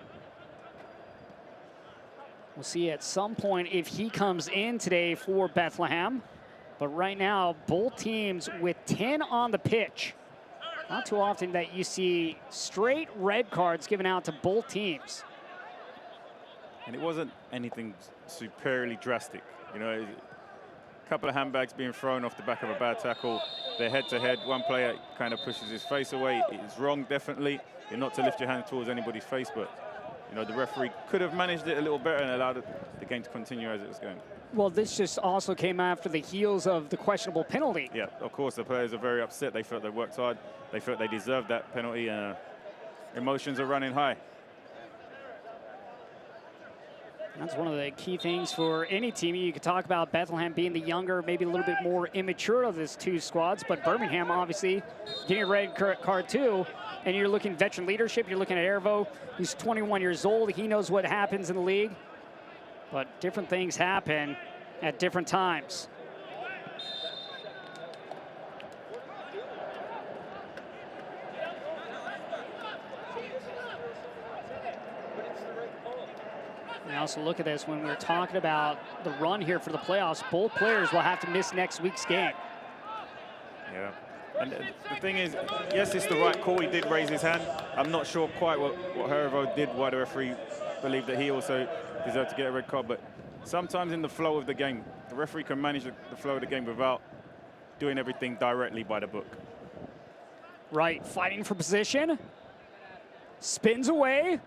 We'll see at some point if he comes in today for Bethlehem. But right now, both teams with 10 on the pitch. Not too often that you see straight red cards given out to both teams. And it wasn't anything superiorly drastic. You know, a couple of handbags being thrown off the back of a bad tackle. They're head-to-head. One player kind of pushes his face away. It's wrong, definitely. You're not to lift your hand towards anybody's face, but you know, the referee could have managed it a little better and allowed the game to continue as it was going. Well, this just also came after the heels of the questionable penalty. Yeah, of course, the players are very upset. They felt they worked hard. They felt they deserved that penalty, and emotions are running high. That's one of the key things for any team. You could talk about Bethlehem being the younger, maybe a little bit more immature of these two squads, but Birmingham obviously getting a red card too. And you're looking veteran leadership. You're looking at Ervo. He's 21 years old. He knows what happens in the league. But different things happen at different times. And also look at this when we're talking about the run here for the playoffs. Both players will have to miss next week's game. Yeah. And the thing is, yes, it's the right call. He did raise his hand. I'm not sure quite what Hervo did, why the referee believed that he also deserved to get a red card. But sometimes in the flow of the game, the referee can manage the flow of the game without doing everything directly by the book. Right, fighting for position. Spins away.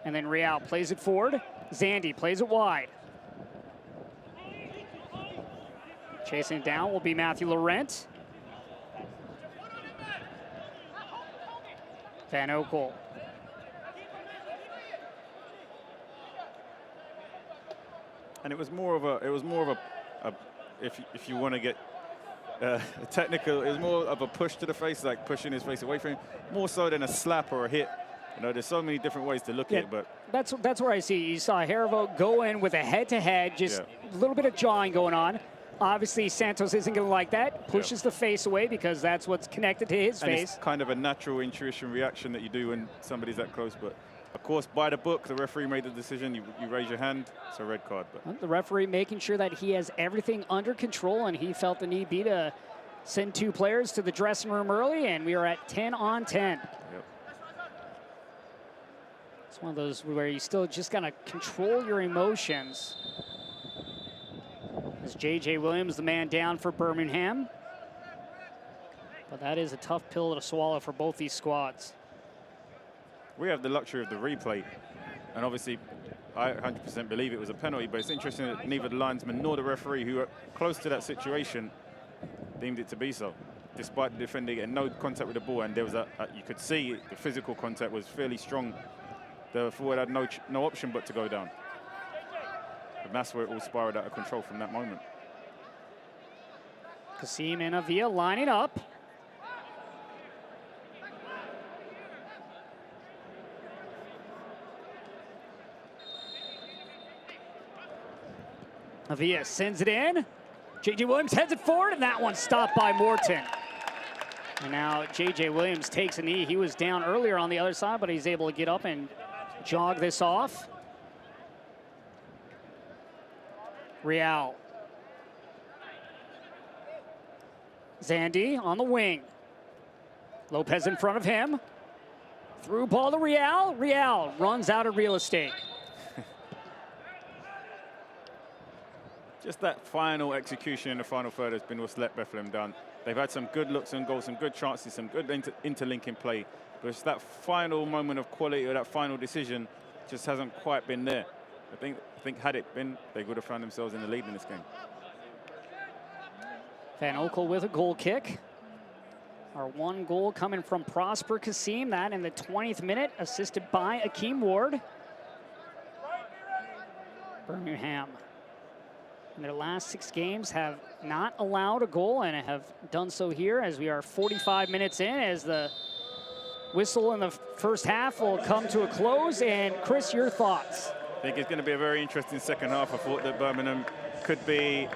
And then Real plays it forward. Zandy plays it wide. Chasing it down will be Matthew Laurent. Van Oekel. And it was more of a if you want to get technical, it was more of a push to the face, like pushing his face away from him, more so than a slap or a hit. You know, there's so many different ways to look at it, but that's where I see. You saw Hervo go in with a head-to-head, just a little bit of jawing going on. Obviously, Santos isn't going to like that. Pushes the face away because that's what's connected to his face. It's kind of a natural intuition reaction that you do when somebody's that close. But, of course, by the book, the referee made the decision. You raise your hand, it's a red card. But the referee making sure that he has everything under control, and he felt the need be to send two players to the dressing room early, and we are at 10 on 10. Yep. It's one of those where you still just got to control your emotions. As J.J. Williams, the man down for Birmingham. But that is a tough pill to swallow for both these squads. We have the luxury of the replay. And obviously, I 100% believe it was a penalty. But it's interesting that neither the linesman nor the referee, who were close to that situation, deemed it to be so. Despite the defender getting no contact with the ball. And there was you could see the physical contact was fairly strong. The forward had no option but to go down. And that's where it all spiraled out of control from that moment. Kasim and Avia lining up. Avia sends it in. J.J. Williams heads it forward, and that one stopped by Morton. And now J.J. Williams takes a knee. He was down earlier on the other side, but he's able to get up and jog this off. Real. Zandy on the wing. Lopez in front of him. Through ball to Real. Real runs out of real estate. Just that final execution in the final third has been what's let Bethlehem down. They've had some good looks and goals, some good chances, some good interlinking play. But it's that final moment of quality or that final decision just hasn't quite been there. I think had it been, they would have found themselves in the lead in this game. Van Oekel with a goal kick. Our one goal coming from Prosper Kasim, that in the 20th minute, assisted by Akeem Ward. Birmingham, in their last 6 games, have not allowed a goal and have done so here as we are 45 minutes in, as the whistle in the first half will come to a close. And Chris, your thoughts? I think it's going to be a very interesting second half. I thought that Birmingham could be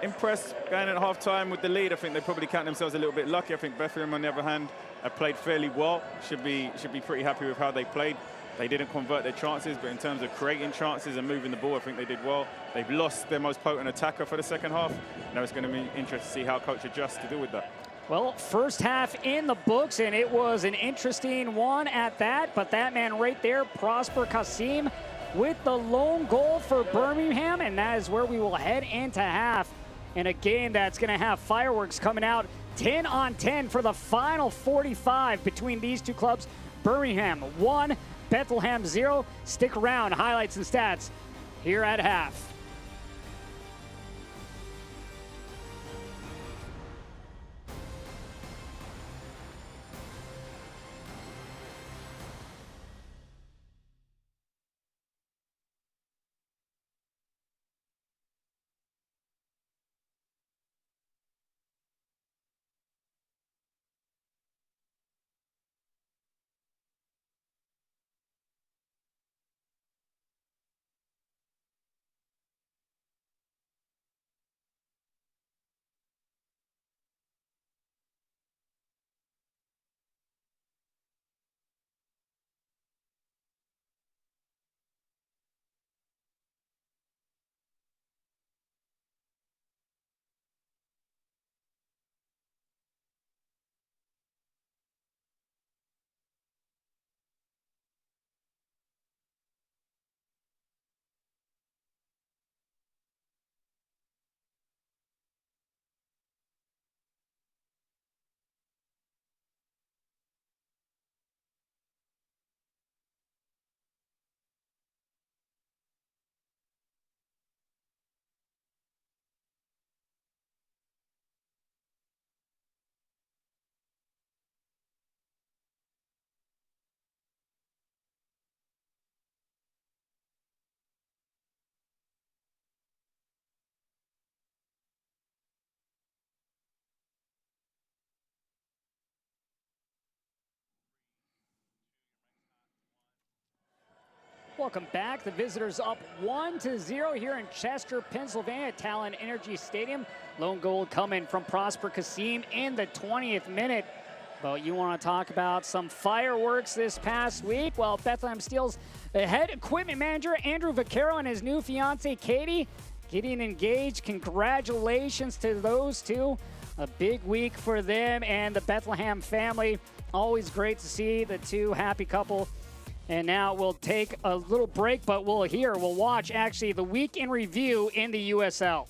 impressed going at half-time with the lead. I think they probably count themselves a little bit lucky. I think Bethlehem, on the other hand, have played fairly well. Should be pretty happy with how they played. They didn't convert their chances, but in terms of creating chances and moving the ball, I think they did well. They've lost their most potent attacker for the second half. Now it's going to be interesting to see how coach adjusts to deal with that. Well, first half in the books, and it was an interesting one at that. But that man right there, Prosper Kasim, with the lone goal for Birmingham, and that is where we will head into half in a game that's going to have fireworks coming out. 10 on 10 for the final 45 between these two clubs. Birmingham 1, Bethlehem 0. Stick around, highlights and stats here at half. Welcome back. The visitors up 1-0 here in Chester, Pennsylvania, at Talon Energy Stadium. Lone goal coming from Prosper Kasim in the 20th minute. But you want to talk about some fireworks this past week? Well, Bethlehem Steel's head equipment manager, Andrew Vaccaro, and his new fiancée, Katie, getting engaged. Congratulations to those two. A big week for them and the Bethlehem family. Always great to see the two happy couple. And now we'll take a little break, but we'll watch actually the week in review in the USL.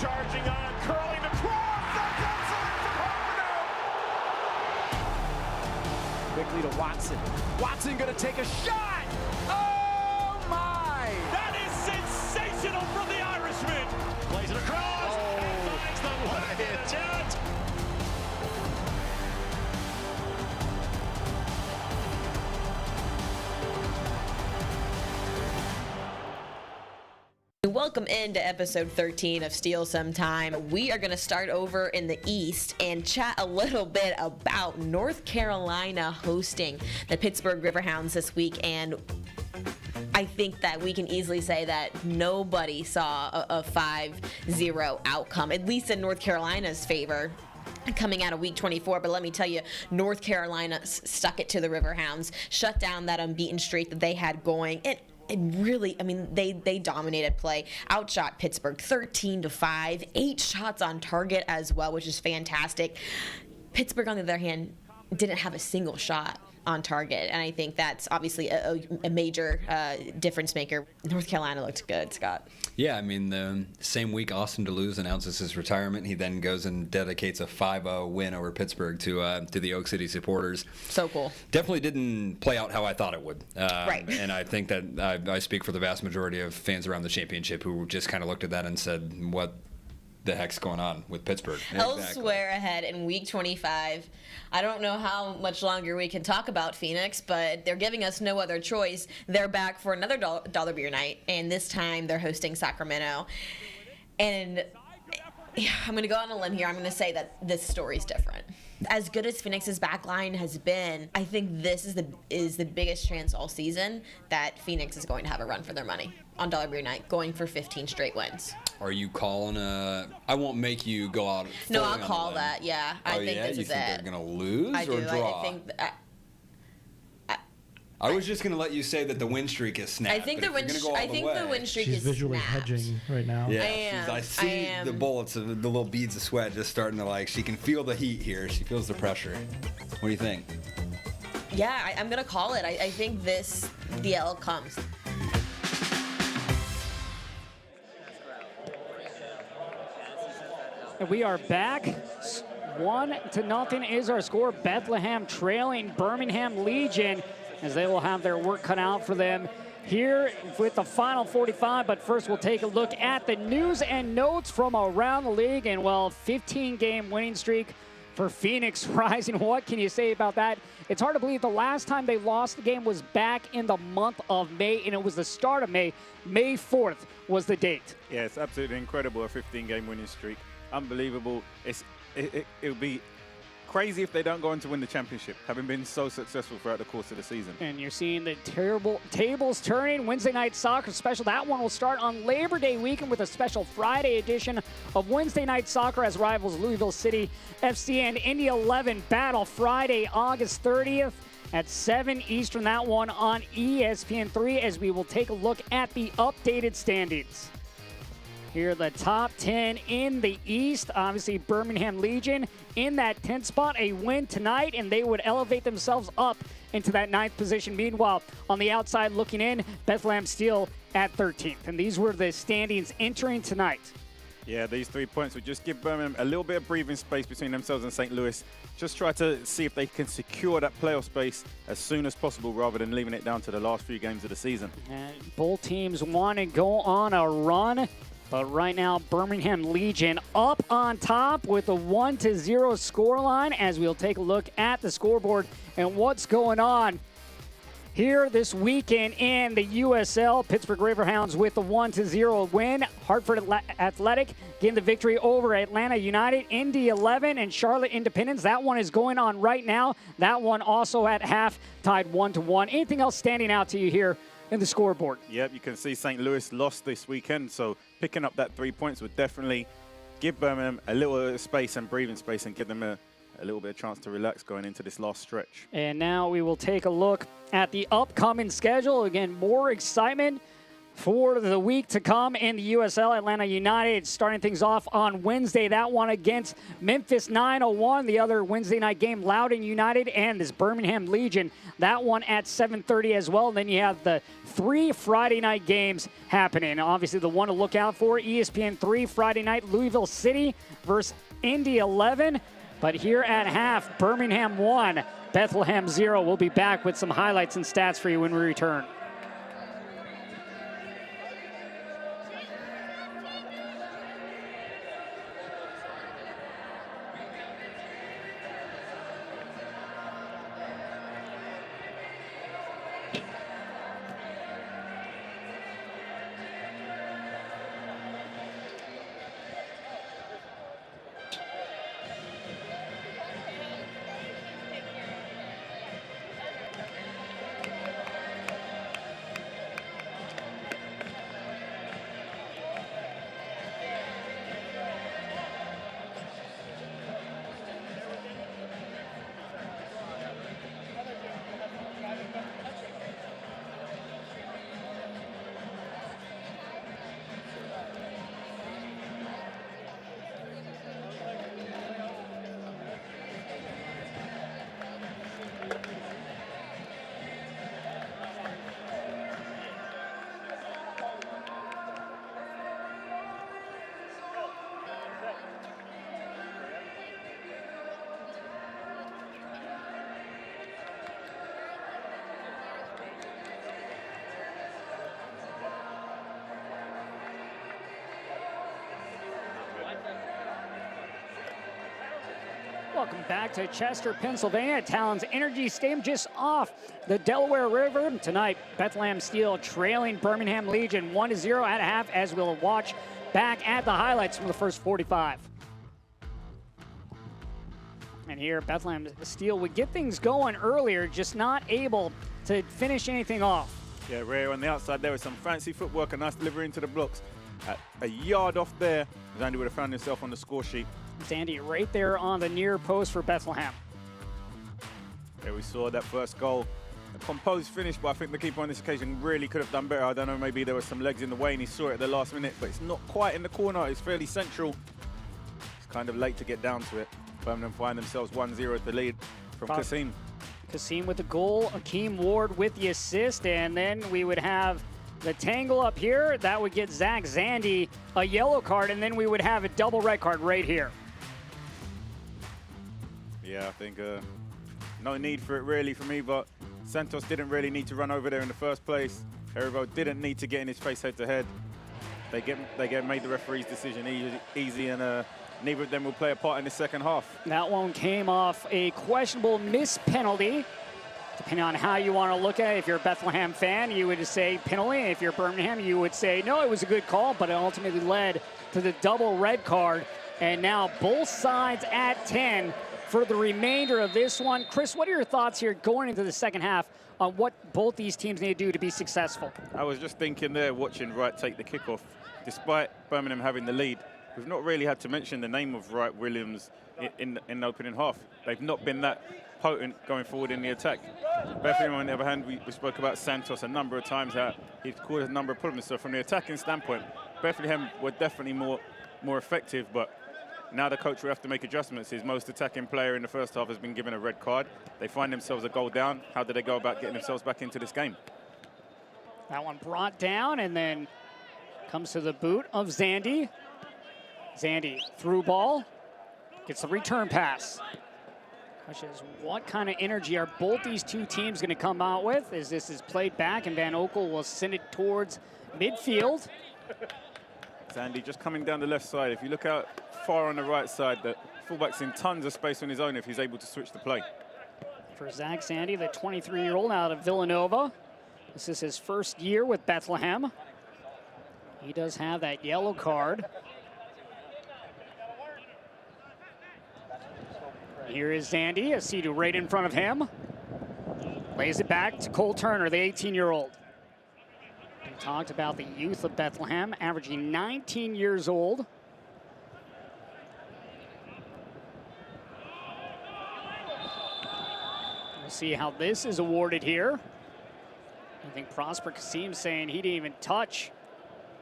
charging on, curling across. That's excellent from Hartman. Quickly to Watson. Watson going to take a shot. Oh, my. That is sensational from the Irishman. Plays it across and finds the one-handed attempt. Welcome into episode 13 of Steal Some Time. We are going to start over in the East and chat a little bit about North Carolina hosting the Pittsburgh Riverhounds this week. And I think that we can easily say that nobody saw a 5-0 outcome, at least in North Carolina's favor, coming out of week 24. But let me tell you, North Carolina stuck it to the Riverhounds, shut down that unbeaten streak that they had going. And really, I mean, they dominated play, outshot Pittsburgh 13-5, 8 shots on target as well, which is fantastic. Pittsburgh, on the other hand, didn't have a single shot on target, and I think that's obviously a major difference maker. North Carolina looked good, Scott. Yeah, I mean, the same week Austin Duluth announces his retirement, he then goes and dedicates a 5-0 win over Pittsburgh to the Oak City supporters. So cool. Definitely didn't play out how I thought it would. Right. And I think that I speak for the vast majority of fans around the championship who just kind of looked at that and said, what the heck's going on with Pittsburgh? Elsewhere ahead in week 25, I don't know how much longer we can talk about Phoenix, but they're giving us no other choice. They're back for another dollar beer night, and this time they're hosting Sacramento. And I'm going to go on a limb here. I'm going to say that this story's different. As good as Phoenix's backline has been, I think this is the biggest chance all season that Phoenix is going to have a run for their money on dollar beer night, going for 15 straight wins. Are you calling I won't make you go out. No, I'll call that. Yeah, I think this you is think it. They're going to lose I or do. draw? I think. I was just going to let you say that the win streak is snapped. I think the win streak She's is visually snapped. hedging right now. Yeah, I see the bullets, the little beads of sweat just starting to she can feel the heat here. She feels the pressure. What do you think? Yeah, I'm going to call it. I think the L comes. And we are back. 1-0 is our score. Bethlehem trailing Birmingham Legion as they will have their work cut out for them here with the final 45. But first, we'll take a look at the news and notes from around the league. And, 15-game winning streak for Phoenix Rising. What can you say about that? It's hard to believe the last time they lost the game was back in the month of May, and it was the start of May. May 4th was the date. Yeah, it's absolutely incredible, a 15-game winning streak. Unbelievable. It would be crazy if they don't go on to win the championship, having been so successful throughout the course of the season. And you're seeing the terrible tables turning. Wednesday night soccer special. That one will start on Labor Day weekend with a special Friday edition of Wednesday night soccer as rivals Louisville City FC and Indy 11 battle Friday, August 30th at 7 Eastern. That one on ESPN3 as we will take a look at the updated standings. Here are the top 10 in the East. Obviously, Birmingham Legion in that 10th spot. A win tonight, and they would elevate themselves up into that 9th position. Meanwhile, on the outside looking in, Bethlehem Steel at 13th. And these were the standings entering tonight. Yeah, these 3 points would just give Birmingham a little bit of breathing space between themselves and St. Louis. Just try to see if they can secure that playoff space as soon as possible rather than leaving it down to the last few games of the season. And both teams want to go on a run. But right now, Birmingham Legion up on top with a 1-0 scoreline as we'll take a look at the scoreboard and what's going on here this weekend in the USL. Pittsburgh Riverhounds with the 1-0 win. Hartford Athletic getting the victory over Atlanta United, Indy 11, and Charlotte Independence. That one is going on right now. That one also at half tied 1-1. Anything else standing out to you here in the scoreboard? Yep, you can see St. Louis lost this weekend, so picking up that 3 points would definitely give Birmingham a little space and breathing space and give them a little bit of chance to relax going into this last stretch. And now we will take a look at the upcoming schedule. Again, more excitement For the week to come in the USL, Atlanta United starting things off on Wednesday. That one against Memphis 901. The other Wednesday night game, Loudoun United and this Birmingham Legion. That one at 7:30 as well. And then you have the 3 Friday night games happening. Obviously, the one to look out for, ESPN 3 Friday night, Louisville City versus Indy 11. But here at half, Birmingham 1, Bethlehem 0. We'll be back with some highlights and stats for you when we return. Welcome back to Chester, Pennsylvania, Talon's Energy Stadium, just off the Delaware River. Tonight, Bethlehem Steel trailing Birmingham Legion 1-0 at half, as we'll watch back at the highlights from the first 45. And here, Bethlehem Steel would get things going earlier, just not able to finish anything off. Yeah, Ray on the outside there with some fancy footwork, a nice delivery into the blocks. At a yard off there, Zandy would have found himself on the score sheet. Zandy right there on the near post for Bethlehem. Yeah, we saw that first goal. A composed finish, but I think the keeper on this occasion really could have done better. I don't know, maybe there was some legs in the way and he saw it at the last minute, but it's not quite in the corner. It's fairly central. It's kind of late to get down to it. Birmingham find themselves 1-0 at the lead from Kasim. Kasim with the goal, Akeem Ward with the assist, and then we would have the tangle up here. That would get Zach Zandy a yellow card, and then we would have a double red card right here. Yeah, I think no need for it really for me, but Santos didn't really need to run over there in the first place. Heribo didn't need to get in his face head-to-head. They made the referee's decision easy, and neither of them will play a part in the second half. That one came off a questionable miss penalty. Depending on how you want to look at it, if you're a Bethlehem fan, you would just say penalty. If you're Birmingham, you would say, no, it was a good call, but it ultimately led to the double red card. And now both sides at 10 for the remainder of this one. Chris, what are your thoughts here going into the second half on what both these teams need to do to be successful? I was just thinking there, watching Wright take the kickoff. Despite Birmingham having the lead, we've not really had to mention the name of Wright Williams in the opening half. They've not been that potent going forward in the attack. Bethlehem, on the other hand, we spoke about Santos a number of times, that he's caused a number of problems. So from the attacking standpoint, Bethlehem were definitely more effective, but now the coach will have to make adjustments. His most attacking player in the first half has been given a red card. They find themselves a goal down. How do they go about getting themselves back into this game? That one brought down, and then comes to the boot of Zandy. Zandy through ball, gets the return pass. Question is, what kind of energy are both these two teams going to come out with as this is played back, and Van Oekel will send it towards midfield. Zandy just coming down the left side. If you look out far on the right side, the fullback's in tons of space on his own if he's able to switch the play. For Zach Zandy, the 23-year-old out of Villanova. This is his first year with Bethlehem. He does have that yellow card. Here is Zandy, a Sea-Doo right in front of him. Lays it back to Cole Turner, the 18-year-old. We talked about the youth of Bethlehem, averaging 19 years old. We'll see how this is awarded here. I think Prosper Kasim saying he didn't even touch.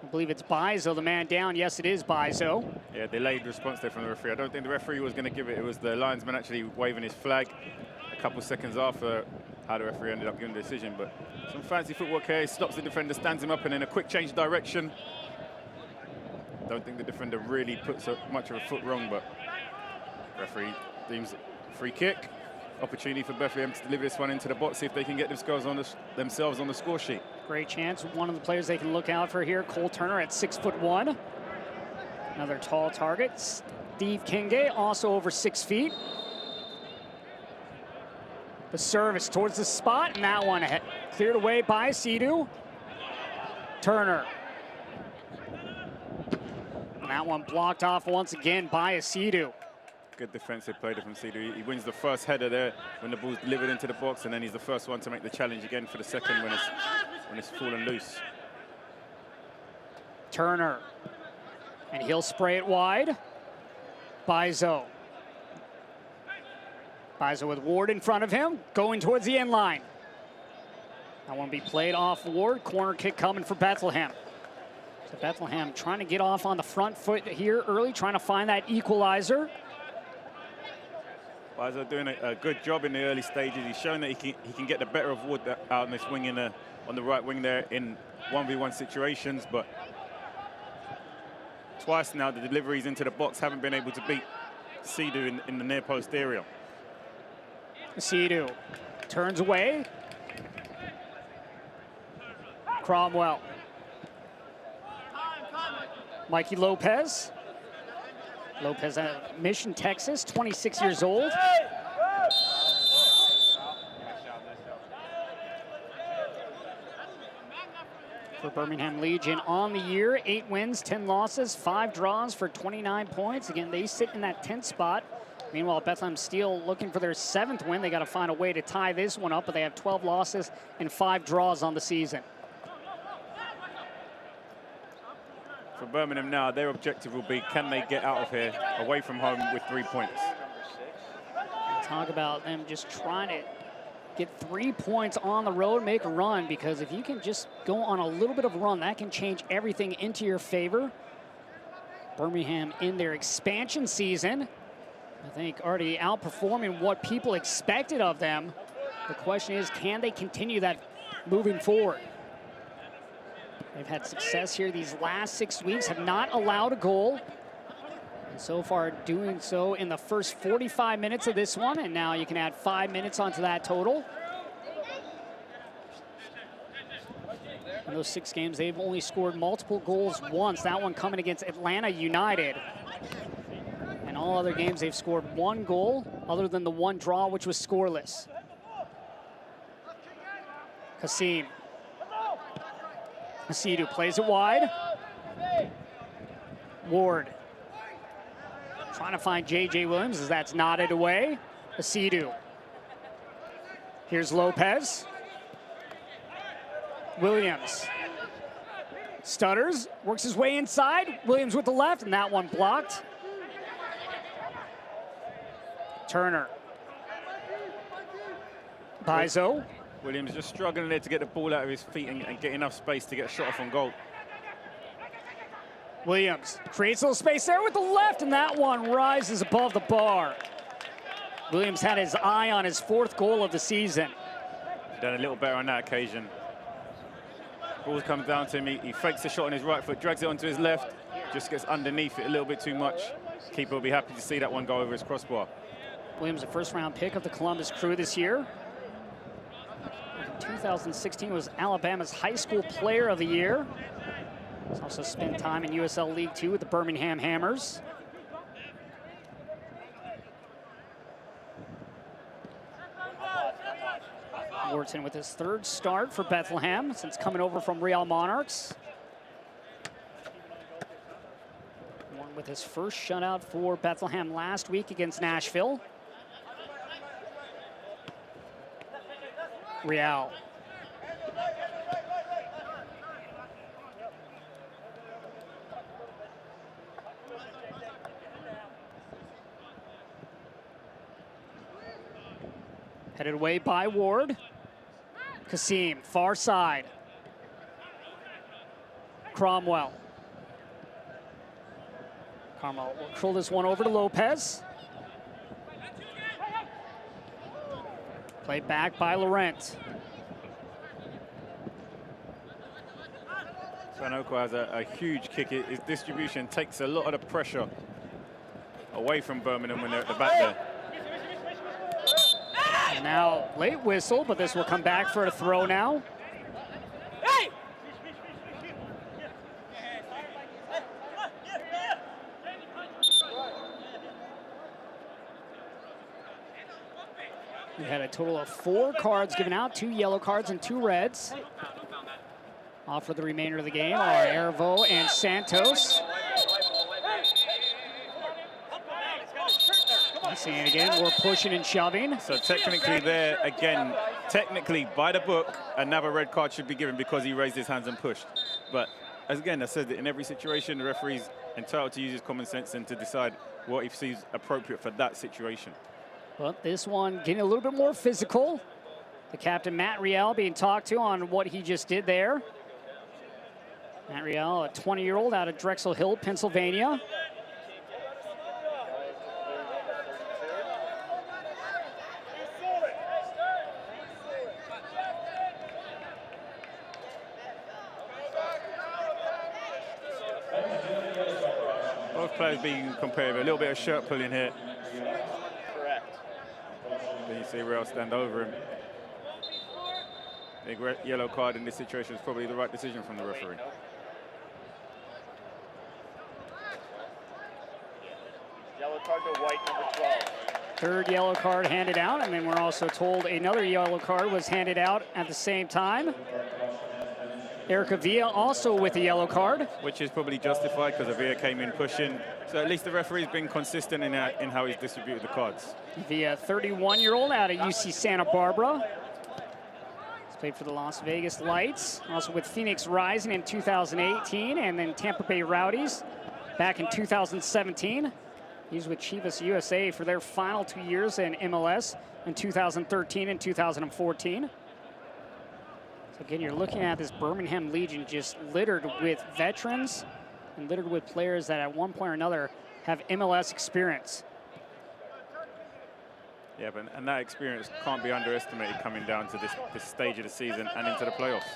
I believe it's Bizo, the man down. Yes, it is Bizo. Yeah, delayed response there from the referee. I don't think the referee was going to give it. It was the linesman actually waving his flag a couple seconds after how the referee ended up giving the decision. But some fancy footwork here. He stops the defender, stands him up, and then a quick change of direction. Don't think the defender really puts much of a foot wrong, but referee deems it free kick. Opportunity for Bethlehem to deliver this one into the box, see if they can get themselves on the score sheet. Great chance. One of the players they can look out for here, Cole Turner at 6'1". Another tall target. Steve Kingay, also over 6 feet. The service towards the spot, and that one cleared away by Sidhu. Turner. And that one blocked off once again by Sidhu. Good defensive play from Sidhu. He wins the first header there when the ball's delivered into the box, and then he's the first one to make the challenge again for the second when it's fallen loose. Turner. And he'll spray it wide. Bizo. Bizo with Ward in front of him, going towards the end line. That one be played off Ward. Corner kick coming for Bethlehem. So Bethlehem trying to get off on the front foot here early, trying to find that equalizer. Bizo doing a good job in the early stages. He's shown that he can get the better of Wood out on this wing on the right wing there in 1v1 situations, but twice now the deliveries into the box haven't been able to beat Sidhu in the near post area. Sidhu turns away. Cromwell. Mikey Lopez. Lopez out of Mission, Texas, 26 years old. For Birmingham Legion on the year, 8 wins, 10 losses, 5 draws for 29 points. Again, they sit in that 10th spot. Meanwhile, Bethlehem Steel looking for their 7th win. They got to find a way to tie this one up, but they have 12 losses and 5 draws on the season. For Birmingham now, their objective will be, can they get out of here away from home with 3 points? Talk about them just trying to get 3 points on the road, make a run, because if you can just go on a little bit of a run, that can change everything into your favor. Birmingham in their expansion season, I think already outperforming what people expected of them. The question is, can they continue that moving forward? They've had success here these last 6 weeks, have not allowed a goal. And so far doing so in the first 45 minutes of this one, and now you can add 5 minutes onto that total. In those 6 games, they've only scored multiple goals once, that one coming against Atlanta United. And all other games, they've scored 1 goal, other than the 1 draw, which was scoreless. Kasim. Sidhu plays it wide. Ward trying to find J.J. Williams as that's nodded away. Sidhu. Here's Lopez. Williams. Stutters, works his way inside. Williams with the left, and that one blocked. Turner. Bizo. Williams just struggling there to get the ball out of his feet and get enough space to get a shot off on goal. Williams creates a little space there with the left, and that one rises above the bar. Williams had his eye on his 4th goal of the season. Done a little better on that occasion. Ball comes down to him, he fakes the shot on his right foot, drags it onto his left, just gets underneath it a little bit too much. Keeper will be happy to see that one go over his crossbar. Williams, a first-round pick of the Columbus Crew this year. In 2016 was Alabama's High School Player of the Year. He's also spent time in USL League 2 with the Birmingham Hammers. Wharton with his 3rd start for Bethlehem since coming over from Real Monarchs. One with his first shutout for Bethlehem last week against Nashville. Real. Headed away by Ward. Kasim, far side. Cromwell. Cromwell will curl this one over to Lopez. Played back by Laurent. Sanogo has a huge kick. His distribution takes a lot of the pressure away from Birmingham when they're at the back there. And now late whistle, but this will come back for a throw now. We had a total of 4 cards given out, 2 yellow cards and 2 reds. Off for the remainder of the game are Ervo and Santos. Seeing it again, we're pushing and shoving. So technically there, again, technically by the book, another red card should be given because he raised his hands and pushed. But as again, I said that in every situation, the referee's entitled to use his common sense and to decide what he sees appropriate for that situation. But this one getting a little bit more physical. The captain, Matt Riel, being talked to on what he just did there. Matt Riel, a 20-year-old out of Drexel Hill, Pennsylvania. Both players being compared, a little bit of shirt pulling here. Correct. Then you see Real stand over him. Big yellow card in this situation is probably the right decision from the referee. Yellow card to White, number 12. Third yellow card handed out, and then we're also told another yellow card was handed out at the same time. Eric Avila also with a yellow card. Which is probably justified because Avila came in pushing. So at least the referee's been consistent in how he's distributed the cards. Avila, 31-year-old out of UC Santa Barbara. He's played for the Las Vegas Lights, also with Phoenix Rising in 2018, and then Tampa Bay Rowdies back in 2017. He's with Chivas USA for their final 2 years in MLS in 2013 and 2014. So again, you're looking at this Birmingham Legion just littered with veterans and littered with players that at one point or another have MLS experience. Yeah, and that experience can't be underestimated coming down to this stage of the season and into the playoffs.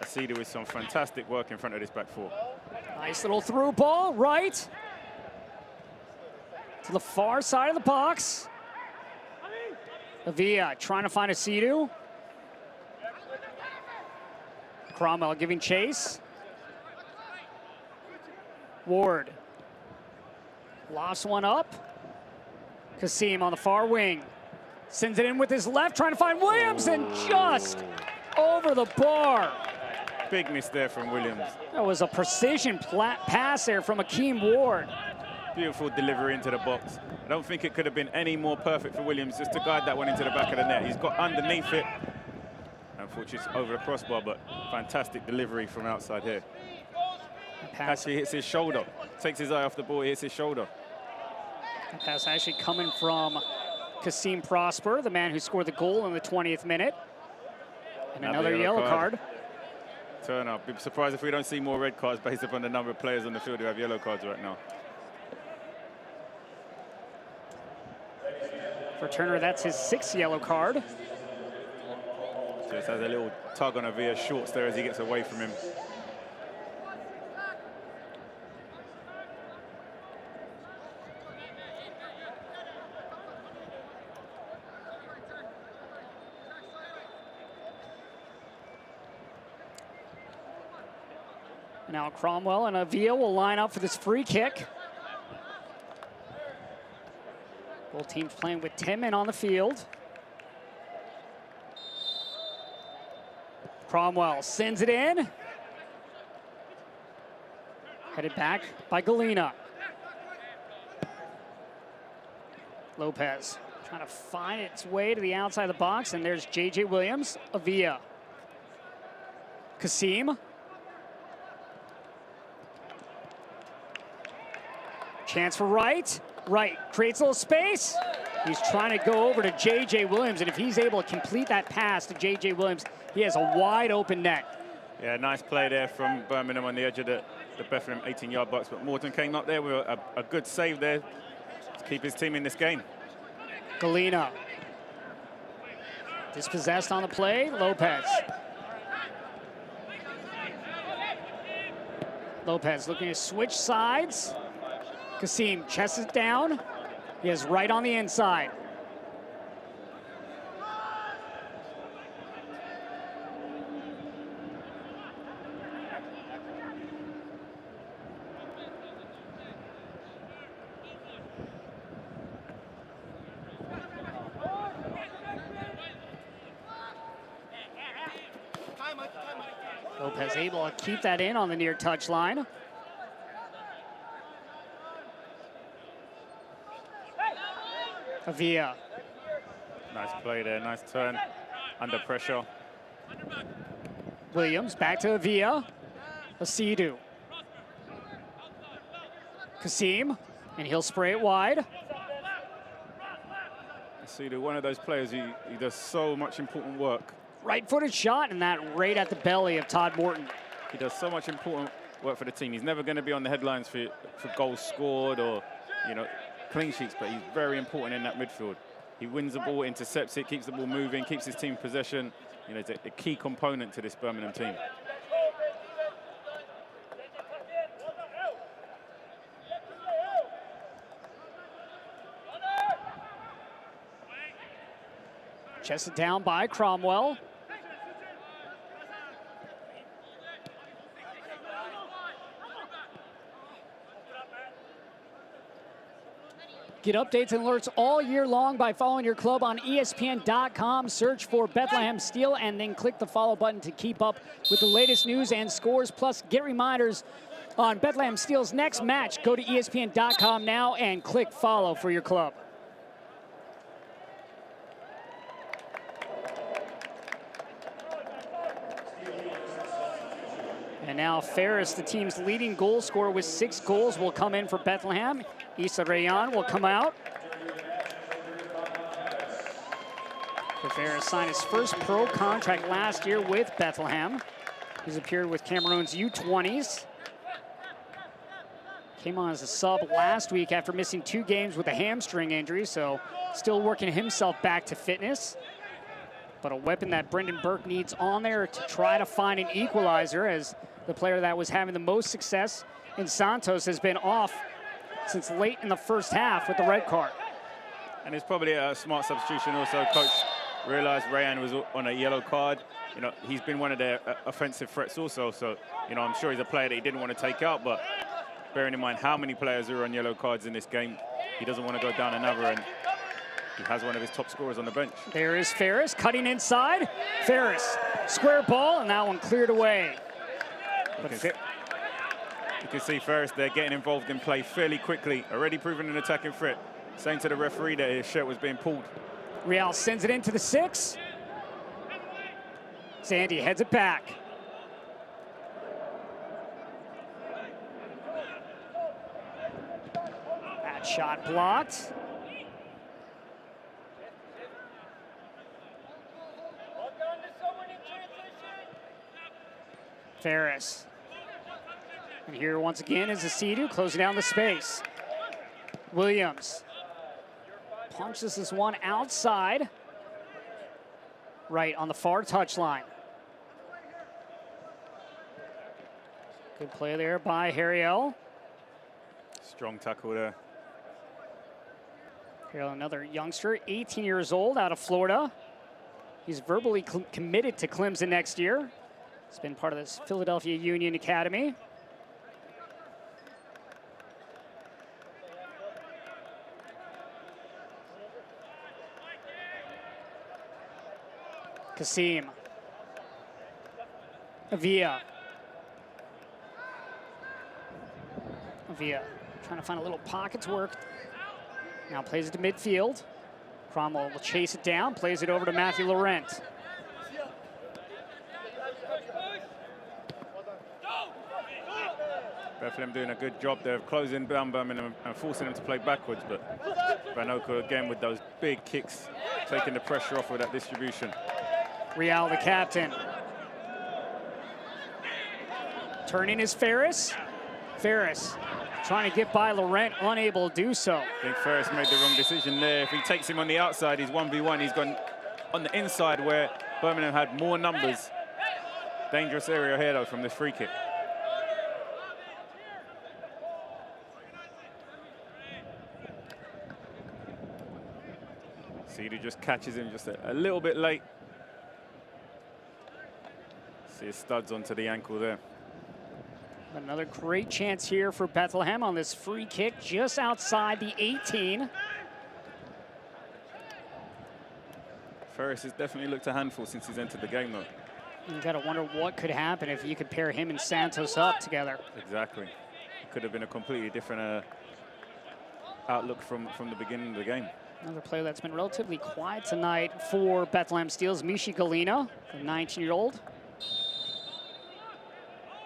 Acida with some fantastic work in front of this back four. Nice little through ball, right to the far side of the box. Avila trying to find Acida. Cromwell giving chase. Ward lofts one up. Kasim on the far wing. Sends it in with his left, trying to find Williams, and just over the bar. Big miss there from Williams. That was a precision pass there from Akeem Ward. Beautiful delivery into the box. I don't think it could have been any more perfect for Williams just to guide that one into the back of the net. He's got underneath it. Unfortunately, it's over the crossbar, but fantastic delivery from outside here. Actually hits his shoulder. Takes his eye off the ball, he hits his shoulder. That pass actually coming from Kasim Prosper, the man who scored the goal in the 20th minute. And another yellow card. Turn up. Be surprised if we don't see more red cards based upon the number of players on the field who have yellow cards right now. For Turner, that's his 6th yellow card. Just has a little tug on Avila's shorts there as he gets away from him. Now Cromwell and Avila will line up for this free kick. Both teams playing with 10 men on the field. Cromwell sends it in. Headed back by Galena. Lopez trying to find its way to the outside of the box, and there's J.J. Williams, Avila. Kasim. Chance for Wright. Wright creates a little space. He's trying to go over to J.J. Williams, and if he's able to complete that pass to J.J. Williams, he has a wide open net. Yeah, nice play there from Birmingham on the edge of the Bethlehem 18-yard box, but Morton came up there with a good save there to keep his team in this game. Galena. Dispossessed on the play, Lopez. Lopez looking to switch sides. Kasim chests it down. He is right on the inside. Lopez able to keep that in on the near touch line. Avia. Nice play there, nice turn under pressure. Williams back to Avia. Asidu. Kasim, and he'll spray it wide. Asidu, one of those players, he does so much important work. Right-footed shot, and that right at the belly of Todd Morton. He does so much important work for the team. He's never going to be on the headlines for goals scored or, you know, clean sheets, but he's very important in that midfield. He wins the ball, intercepts it, keeps the ball moving, keeps his team in possession. You know, it's a key component to this Birmingham team. Chested down by Cromwell. Get updates and alerts all year long by following your club on ESPN.com. Search for Bethlehem Steel and then click the follow button to keep up with the latest news and scores. Plus, get reminders on Bethlehem Steel's next match. Go to ESPN.com now and click follow for your club. And now Ferris, the team's leading goal scorer with 6 goals, will come in for Bethlehem. Issa Rayan will come out. Ferris signed his first pro contract last year with Bethlehem. He's appeared with Cameroon's U20s. Came on as a sub last week after missing 2 games with a hamstring injury, so still working himself back to fitness. But a weapon that Brendan Burke needs on there to try to find an equalizer, as the player that was having the most success in Santos has been off since late in the first half with the red card. And it's probably a smart substitution also. Coach realized Rayan was on a yellow card. You know, he's been one of their offensive threats also. So, you know, I'm sure he's a player that he didn't want to take out, but bearing in mind how many players are on yellow cards in this game, he doesn't want to go down another, and he has one of his top scorers on the bench. There is Ferris cutting inside. Ferris, square ball, and that one cleared away. You can see Ferris there getting involved in play fairly quickly, already proven an attacking threat. Saying to the referee that his shirt was being pulled. Real sends it into the 6. Sandy heads it back. That shot blocked. Ferris. And here once again is Asidu closing down the space. Williams punches this one outside, right on the far touchline. Good play there by Harriel. Strong tackle there. Harriel, another youngster, 18 years old, out of Florida. He's verbally committed to Clemson next year. He's been part of this Philadelphia Union Academy. Kasim. Avia. Avia trying to find a little pocket to work. Now plays it to midfield. Cromwell will chase it down, plays it over to Matthew Laurent. Bethlehem doing a good job there of closing down Birmingham and forcing them to play backwards, but Banoka again with those big kicks, taking the pressure off with that distribution. Real, the captain. Turning is Ferris. Ferris trying to get by Laurent, unable to do so. I think Ferris made the wrong decision there. If he takes him on the outside, he's 1v1. He's gone on the inside where Birmingham had more numbers. Dangerous area here, though, from this free kick. Cedu just catches him just a little bit late. See his studs onto the ankle there. Another great chance here for Bethlehem on this free kick just outside the 18. Ferris has definitely looked a handful since he's entered the game, though. You gotta wonder what could happen if you could pair him and Santos up together. Exactly. It could have been a completely different outlook from the beginning of the game. Another player that's been relatively quiet tonight for Bethlehem Steel's Mishi Galina, the 19-year-old.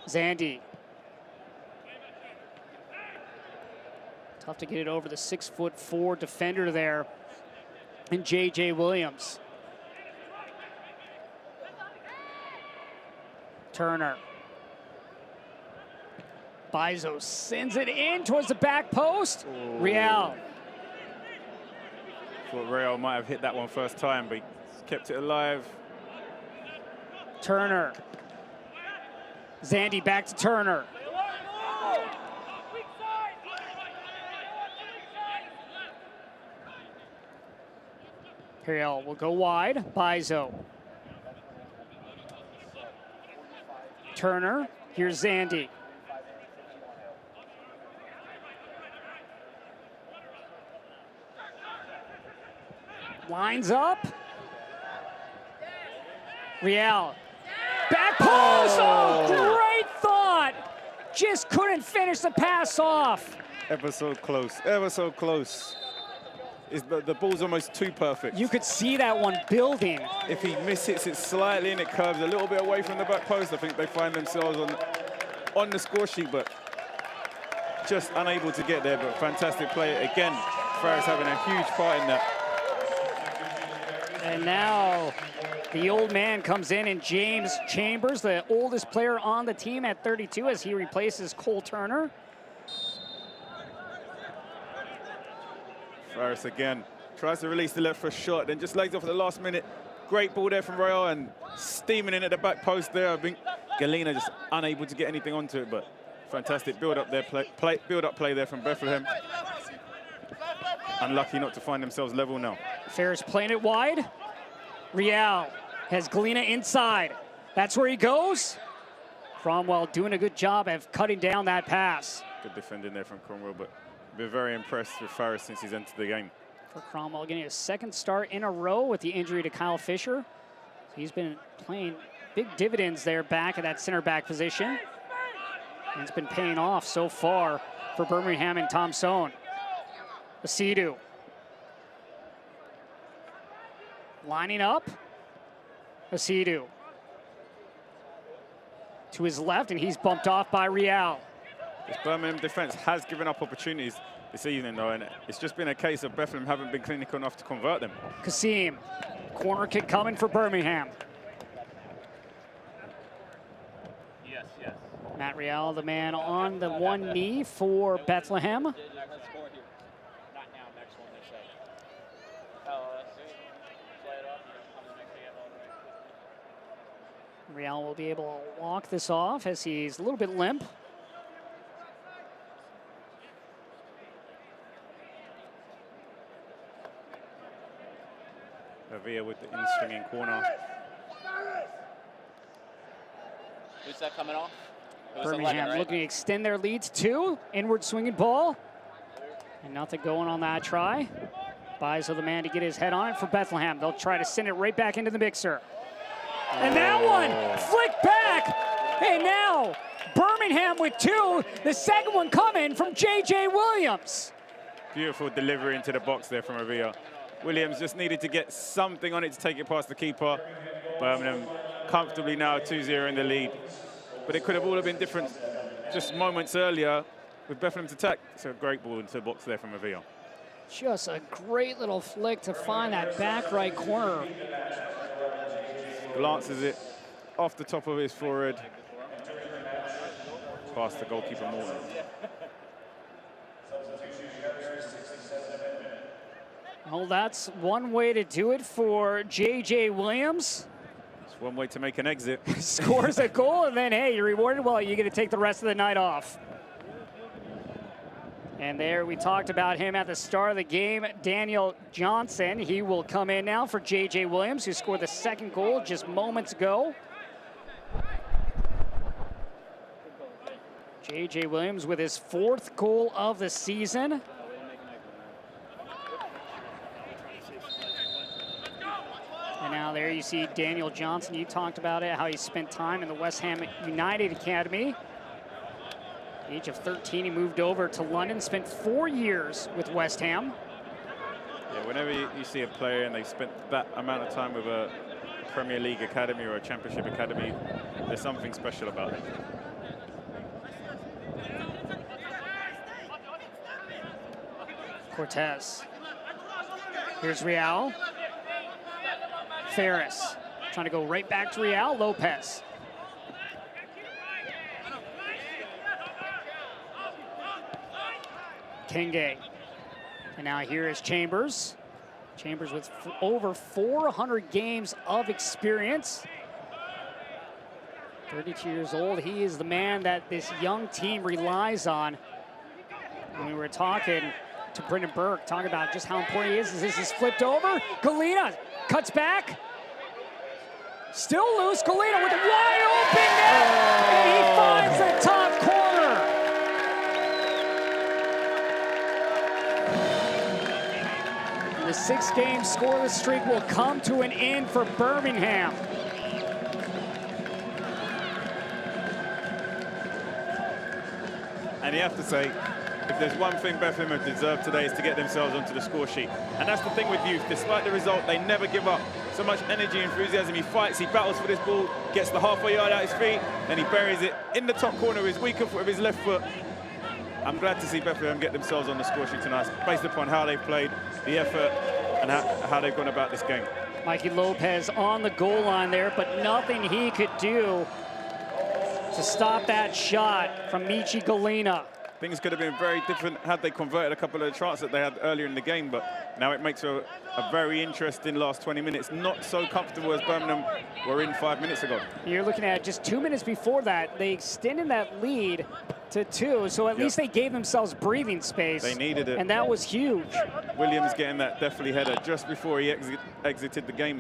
Zandy. Tough to get it over the 6'4" defender there. And J.J. Williams. Turner. Bizo sends it in towards the back post. Ooh. Real. Thought Real might have hit that one first time, but he kept it alive. Turner. Zandy back to Turner. Real will go wide. Bizo. Turner. Here's Zandy. Lines up. Real. Back post. Oh, great thought. Just couldn't finish the pass off. Ever so close. Ever so close. The ball's almost too perfect. You could see that one building. If he mishits it slightly and it curves a little bit away from the back post, I think they find themselves on the score sheet, but just unable to get there. But fantastic play. Again, Ferris having a huge part in that. And now the old man comes in, and James Chambers, the oldest player on the team at 32, as he replaces Cole Turner. Ferris again tries to release the left foot shot, then just lays off at the last minute. Great ball there from Royal and steaming in at the back post there. I think Galina just unable to get anything onto it, but fantastic build-up there, build-up play there from Bethlehem. Unlucky not to find themselves level now. Ferris playing it wide. Real has Galina inside. That's where he goes. Cromwell doing a good job of cutting down that pass. Good defending there from Cromwell, but been very impressed with Ferris since he's entered the game. For Cromwell, getting his second start in a row with the injury to Kyle Fisher. So he's been playing big dividends there back at that center back position. And it's been paying off so far for Birmingham and Tom Sohn. Asidu. Lining up. Asidu. To his left, and he's bumped off by Real. This Birmingham defense has given up opportunities this evening, though, and it's just been a case of Bethlehem haven't been clinical enough to convert them. Kasim, corner kick coming for Birmingham. Yes, yes. Matt Real, the man on the one knee for Bethlehem. Not now, next one, they say. Play it off. Real will be able to walk this off as he's a little bit limp. Avia with the in-swinging corner. Who's that coming off? Birmingham looking to extend their lead to 2. Inward swinging ball. And nothing going on that try. Bizo the man to get his head on it for Bethlehem. They'll try to send it right back into the mixer. And that one flicked back. And now Birmingham with 2. The second one coming from J.J. Williams. Beautiful delivery into the box there from Avia. Williams just needed to get something on it to take it past the keeper. Birmingham comfortably now 2-0 in the lead. But it could have all been different just moments earlier with Bethlehem's attack. It's a great ball into the box there from Avila. Just a great little flick to find that back right corner. Glances it off the top of his forehead. Past the goalkeeper Morton. Well, that's one way to do it for J.J. Williams. It's one way to make an exit. Scores a goal, and then, hey, you're rewarded. Well, you're going to take the rest of the night off. And there we talked about him at the start of the game, Daniel Johnson. He will come in now for J.J. Williams, who scored the second goal just moments ago. J.J. Williams with his 4th goal of the season. And now there you see Daniel Johnson. You talked about it, how he spent time in the West Ham United Academy. At the age of 13, he moved over to London, spent 4 years with West Ham. Yeah, whenever you see a player and they've spent that amount of time with a Premier League academy or a Championship academy, there's something special about it. Cortez. Here's Real. Ferris trying to go right back to Real. Lopez. Kenge. And now here is Chambers. Chambers with over 400 games of experience. 32 years old. He is the man that this young team relies on. When we were talking to Brendan Burke, talking about just how important he is. This is flipped over. Galena cuts back. Still loose. Galena with a wide open net. And he finds the top corner. And the 6-game scoreless streak will come to an end for Birmingham. And you have to say, if there's one thing Bethlehem have deserved today, is to get themselves onto the score sheet. And that's the thing with youth. Despite the result, they never give up. So much energy, enthusiasm. He fights, he battles for this ball, gets the halfway yard out his feet, then he buries it in the top corner with his weaker foot, with his left foot. I'm glad to see Bethlehem get themselves on the score sheet tonight, based upon how they've played, the effort, and how they've gone about this game. Mikey Lopez on the goal line there, but nothing he could do to stop that shot from Michi Galena. Things could have been very different had they converted a couple of the chances that they had earlier in the game, but now it makes a very interesting last 20 minutes. Not so comfortable as Birmingham were in 5 minutes ago. You're looking at just 2 minutes before that, they extended that lead to 2, so at least they gave themselves breathing space. They needed it. And that was huge. Williams getting that definitely header just before he exited the game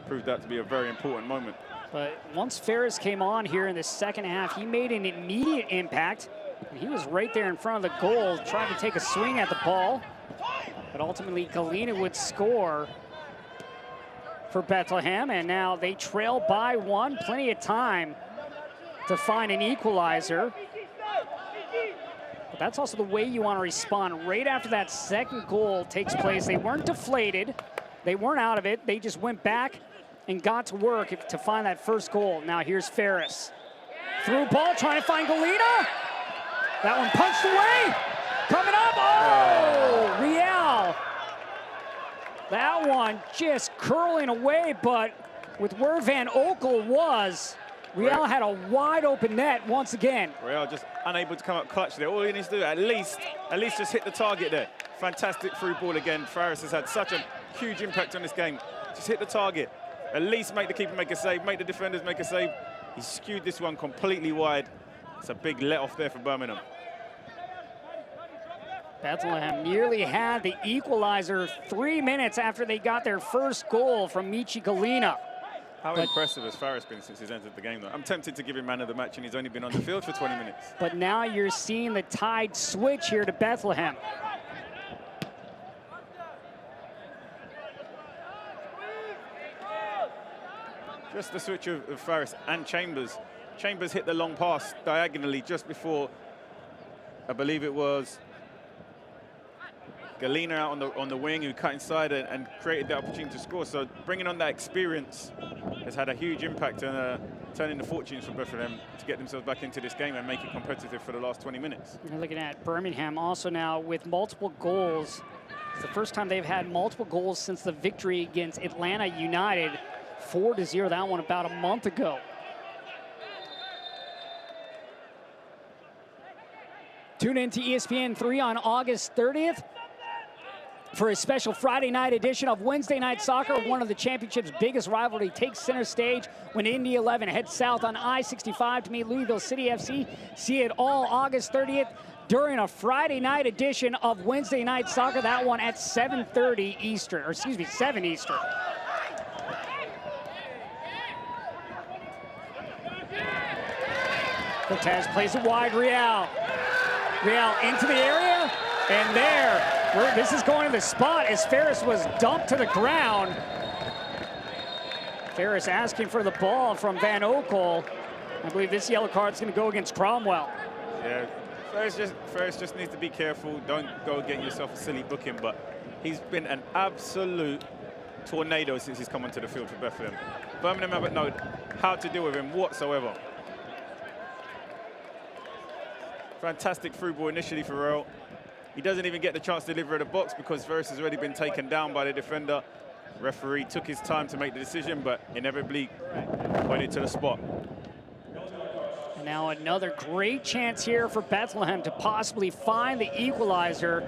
proved out to be a very important moment. But once Ferris came on here in the second half, he made an immediate impact. And he was right there in front of the goal, trying to take a swing at the ball. But ultimately, Galena would score for Bethlehem. And now they trail by 1. Plenty of time to find an equalizer. But that's also the way you want to respond. Right after that second goal takes place, they weren't deflated. They weren't out of it. They just went back and got to work to find that first goal. Now here's Ferris. Through ball, trying to find Galena. That one punched away. Coming up. Oh, Real. That one just curling away, but with where Van Okel was, Real had a wide open net once again. Real just unable to come up clutch there. All he needs to do, at least just hit the target there. Fantastic through ball again. Ferris has had such a huge impact on this game. Just hit the target. At least make the keeper make a save, make the defenders make a save. He skewed this one completely wide. It's a big let off there for Birmingham. Bethlehem nearly had the equalizer 3 minutes after they got their first goal from Michi Galena. How impressive has Ferris been since he's entered the game, though? I'm tempted to give him man of the match, and he's only been on the field for 20 minutes. But now you're seeing the tide switch here to Bethlehem. Just the switch of Ferris and Chambers. Chambers hit the long pass diagonally just before, I believe it was Galena out on the wing, who cut inside and created the opportunity to score. So bringing on that experience has had a huge impact, and turning the fortunes for Bethlehem to get themselves back into this game and make it competitive for the last 20 minutes. You're looking at Birmingham also now with multiple goals. It's the first time they've had multiple goals since the victory against Atlanta United, 4-0. That one about a month ago. Tune in to ESPN 3 on August 30th for a special Friday night edition of Wednesday Night Soccer. One of the championship's biggest rivalry takes center stage when Indy 11 heads south on I-65 to meet Louisville City FC. See it all August 30th during a Friday night edition of Wednesday Night Soccer. That one at 7:30 Eastern, or excuse me, 7 Eastern. Cortez plays it wide, Real. Real into the area, and there, this is going to the spot as Ferris was dumped to the ground. Ferris asking for the ball from Van Oekel. I believe this yellow card is going to go against Cromwell. Yeah, Ferris just needs to be careful. Don't go get yourself a silly booking, but he's been an absolute tornado since he's come onto the field for Bethlehem. Birmingham haven't known how to deal with him whatsoever. Fantastic through ball initially for Real. He doesn't even get the chance to deliver at the box because Ferris has already been taken down by the defender. Referee took his time to make the decision, but inevitably pointed to the spot. And now another great chance here for Bethlehem to possibly find the equalizer,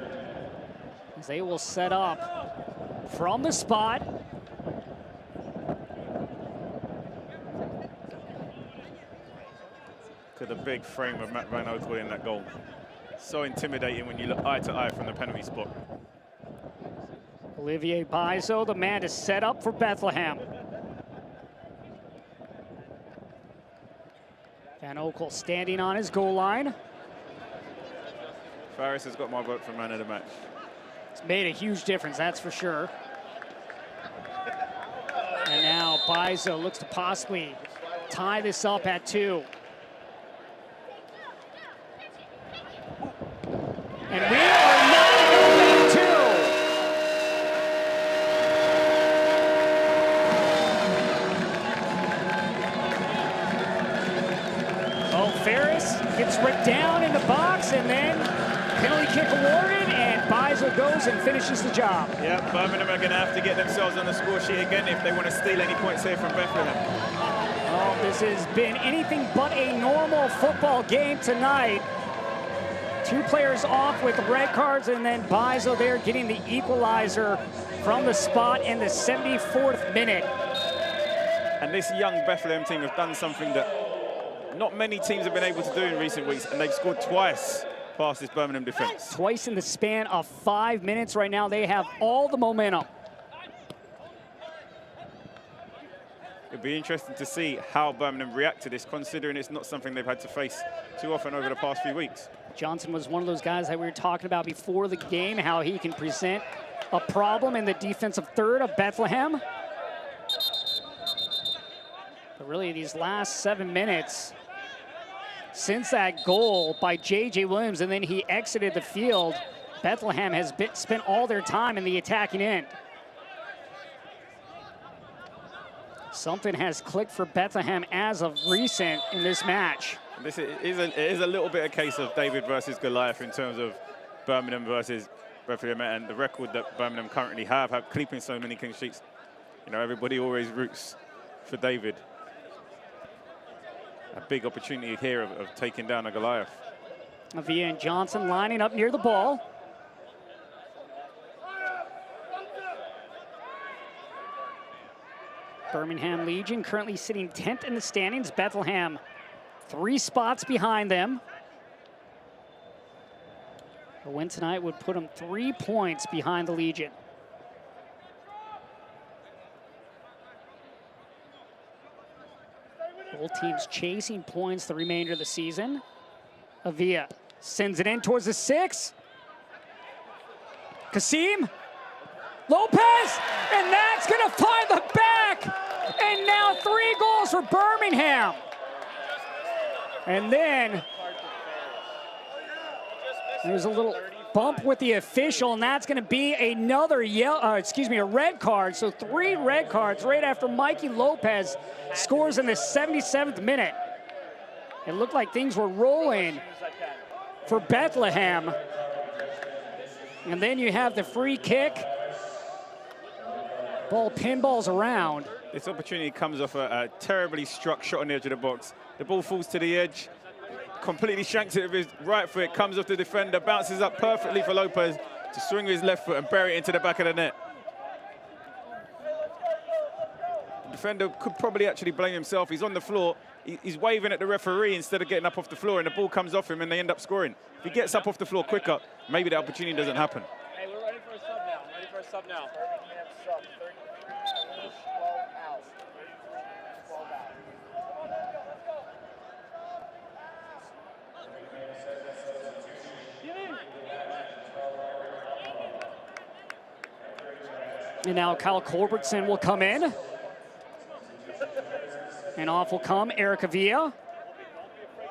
as they will set up from the spot. To the big frame of Matt Van Oekel in that goal. So intimidating when you look eye to eye from the penalty spot. Olivier Bizo, the man to set up for Bethlehem. Van Oekel standing on his goal line. Ferris has got my vote for man of the match. It's made a huge difference, that's for sure. And now Bizo looks to possibly tie this up at 2. And we are not going at 2. Oh, Ferris gets ripped down in the box, and then penalty kick awarded, and Bizo goes and finishes the job. Yeah, Birmingham are going to have to get themselves on the score sheet again if they want to steal any points here from Bethlehem. Oh, this has been anything but a normal football game tonight. 2 players off with red cards, and then Bizo there getting the equalizer from the spot in the 74th minute. And this young Bethlehem team have done something that not many teams have been able to do in recent weeks, and they've scored twice past this Birmingham defense. Twice in the span of 5 minutes. Right now, they have all the momentum. It'll be interesting to see how Birmingham react to this, considering it's not something they've had to face too often over the past few weeks. Johnson was one of those guys that we were talking about before the game, how he can present a problem in the defensive third of Bethlehem. But really, these last 7 minutes, since that goal by J.J. Williams, and then he exited the field, Bethlehem has spent all their time in the attacking end. Something has clicked for Bethlehem as of recent in this match. This is a little bit a case of David versus Goliath in terms of Birmingham versus Bethlehem, and the record that Birmingham currently have keeping so many clean sheets. You know, everybody always roots for David. A big opportunity here of taking down a Goliath. Avia and Johnson lining up near the ball. Birmingham Legion currently sitting 10th in the standings. Bethlehem 3 spots behind them. A win tonight would put them 3 points behind the Legion. Both teams chasing points the remainder of the season. Avia sends it in towards the 6. Kasim. Lopez, and that's going to find the back. And now 3 goals for Birmingham. And then there's a little bump with the official, and that's going to be another a red card. So 3 red cards right after Mikey Lopez scores in the 77th minute. It looked like things were rolling for Bethlehem. And then you have the free kick. Ball pinballs around. This opportunity comes off a terribly struck shot on the edge of the box. The ball falls to the edge, completely shanks it with his right foot, comes off the defender, bounces up perfectly for Lopez to swing with his left foot and bury it into the back of the net. The defender could probably actually blame himself. He's on the floor. He's waving at the referee instead of getting up off the floor, and the ball comes off him and they end up scoring. If he gets up off the floor quicker, maybe the opportunity doesn't happen. Hey, we're ready for a sub now. Ready for a sub now. Birmingham sub, 33 12 out. 12 out. And now Kyle Culbertson will come in. And off will come Eric Avila.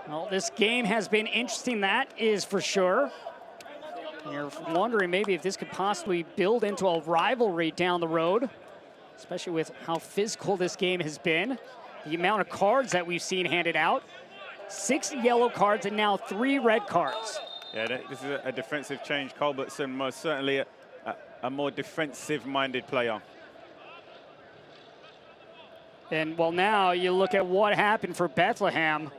Well, this game has been interesting, that is for sure. You're wondering maybe if this could possibly build into a rivalry down the road, especially with how physical this game has been. The amount of cards that we've seen handed out. 6 yellow cards and now 3 red cards. Yeah, this is a defensive change. Culbertson most certainly a more defensive-minded player. And, well, now you look at what happened for Bethlehem.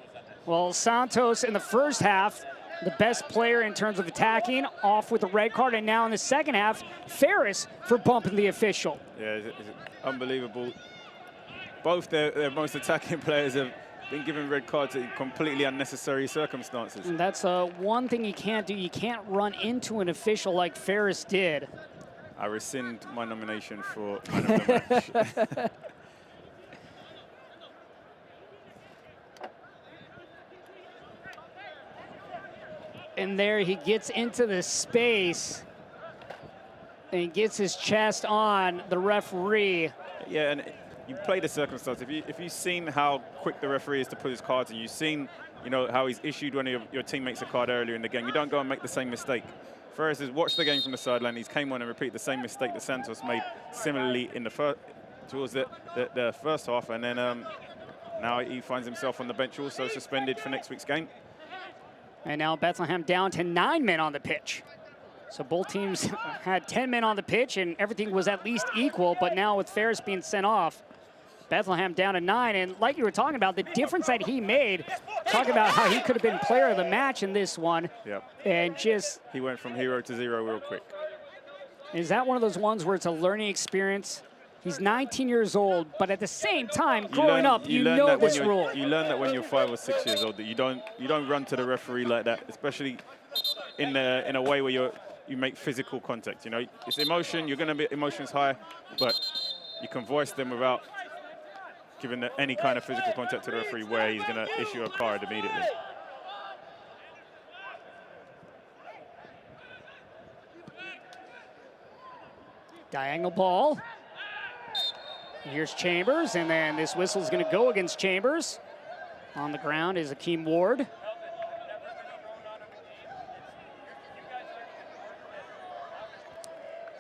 Well, Santos in the first half, the best player in terms of attacking, off with a red card. And now in the second half, Ferris for bumping the official. Yeah, it's unbelievable. Both their most attacking players have been given red cards in completely unnecessary circumstances. And that's one thing you can't do. You can't run into an official like Ferris did. I rescind my nomination for man of the match. And there he gets into the space and gets his chest on the referee. Yeah, and you play the circumstance. If you've seen how quick the referee is to put his cards in, you've seen, you know, how he's issued one of your teammates a card earlier in the game. You don't go and make the same mistake. Ferris has watched the game from the sideline. He's came on and repeated the same mistake that Santos made similarly in towards the first half, and then now he finds himself on the bench, also suspended for next week's game. And now Bethlehem down to 9 men on the pitch. So both teams had 10 men on the pitch and everything was at least equal, but now with Ferris being sent off, Bethlehem down to 9. And like you were talking about, the difference that he made, talk about how he could have been player of the match in this one. Yep. And just... He went from hero to zero real quick. Is that one of those ones where it's a learning experience? He's 19 years old, but at the same time, growing up, you know this rule. You learn that when you're 5 or 6 years old, that you don't run to the referee like that, especially in a way where you make physical contact. You know, it's emotion. You're going to be emotions high, but you can voice them without giving any kind of physical contact to the referee, where he's going to issue a card immediately. Diagonal ball. Here's Chambers, and then this whistle's going to go against Chambers. On the ground is Akeem Ward.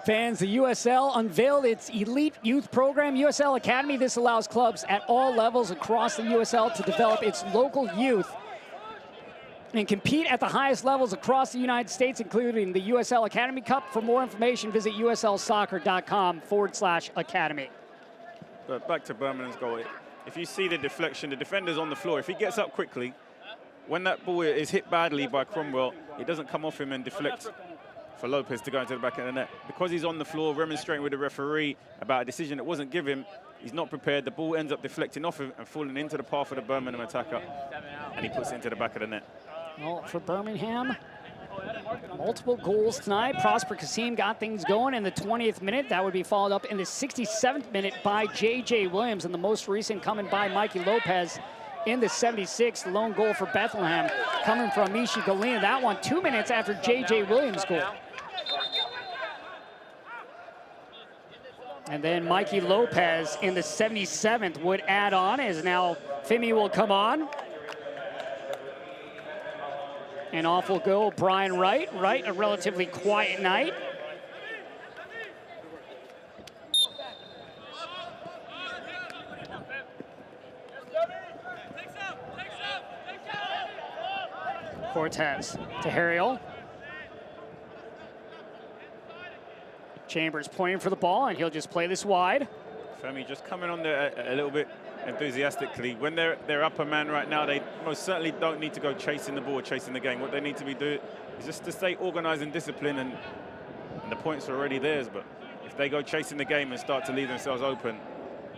Fans, the USL unveiled its elite youth program, USL Academy. This allows clubs at all levels across the USL to develop its local youth and compete at the highest levels across the United States, including the USL Academy Cup. For more information, visit uslsoccer.com/academy. But back to Birmingham's goal. If you see the deflection, the defender's on the floor. If he gets up quickly, when that ball is hit badly by Cromwell, it doesn't come off him and deflect for Lopez to go into the back of the net. Because he's on the floor remonstrating with the referee about a decision that wasn't given, he's not prepared. The ball ends up deflecting off him and falling into the path of the Birmingham attacker, and he puts it into the back of the net. Well, for Birmingham, multiple goals tonight. Prosper Kasim got things going in the 20th minute. That would be followed up in the 67th minute by J.J. Williams, and the most recent coming by Mikey Lopez in the 76th. Lone goal for Bethlehem coming from Mishi Galina. That one 2 minutes after J.J. Williams' goal. And then Mikey Lopez in the 77th would add on, as now Femi will come on. And off will go Brian Wright. Wright, a relatively quiet night. Cortez to Harriel. Chambers pointing for the ball, and he'll just play this wide. Femi just coming on there a little bit enthusiastically. When they're up a man right now, they most certainly don't need to go chasing the ball, chasing the game. What they need to be doing is just to stay organized and disciplined, and the points are already theirs. But if they go chasing the game and start to leave themselves open,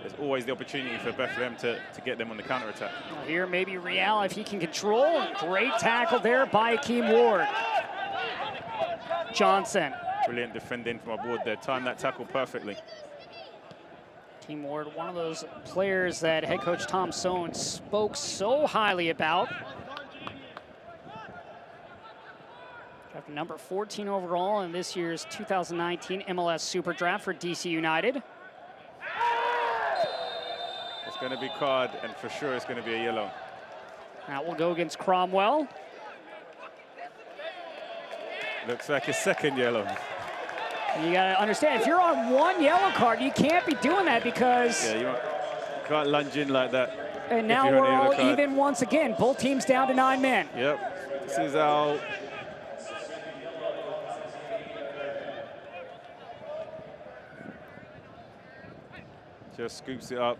there's always the opportunity for Bethlehem to get them on the counter-attack. Here maybe Real if he can control. Great tackle there by Akeem Ward. Johnson. Brilliant defending from our board there. Timed that tackle perfectly. Akeem Ward, one of those players that head coach Tom Sohn spoke so highly about. Drafted number 14 overall in this year's 2019 MLS Super Draft for DC United. It's going to be card, and for sure it's going to be a yellow. That will go against Cromwell. Looks like a second yellow. You got to understand, if you're on one yellow card, you can't be doing that because... Yeah, you can't lunge in like that. And now we're all even once again. Both teams down to 9 men. Yep. This is our... Just scoops it up.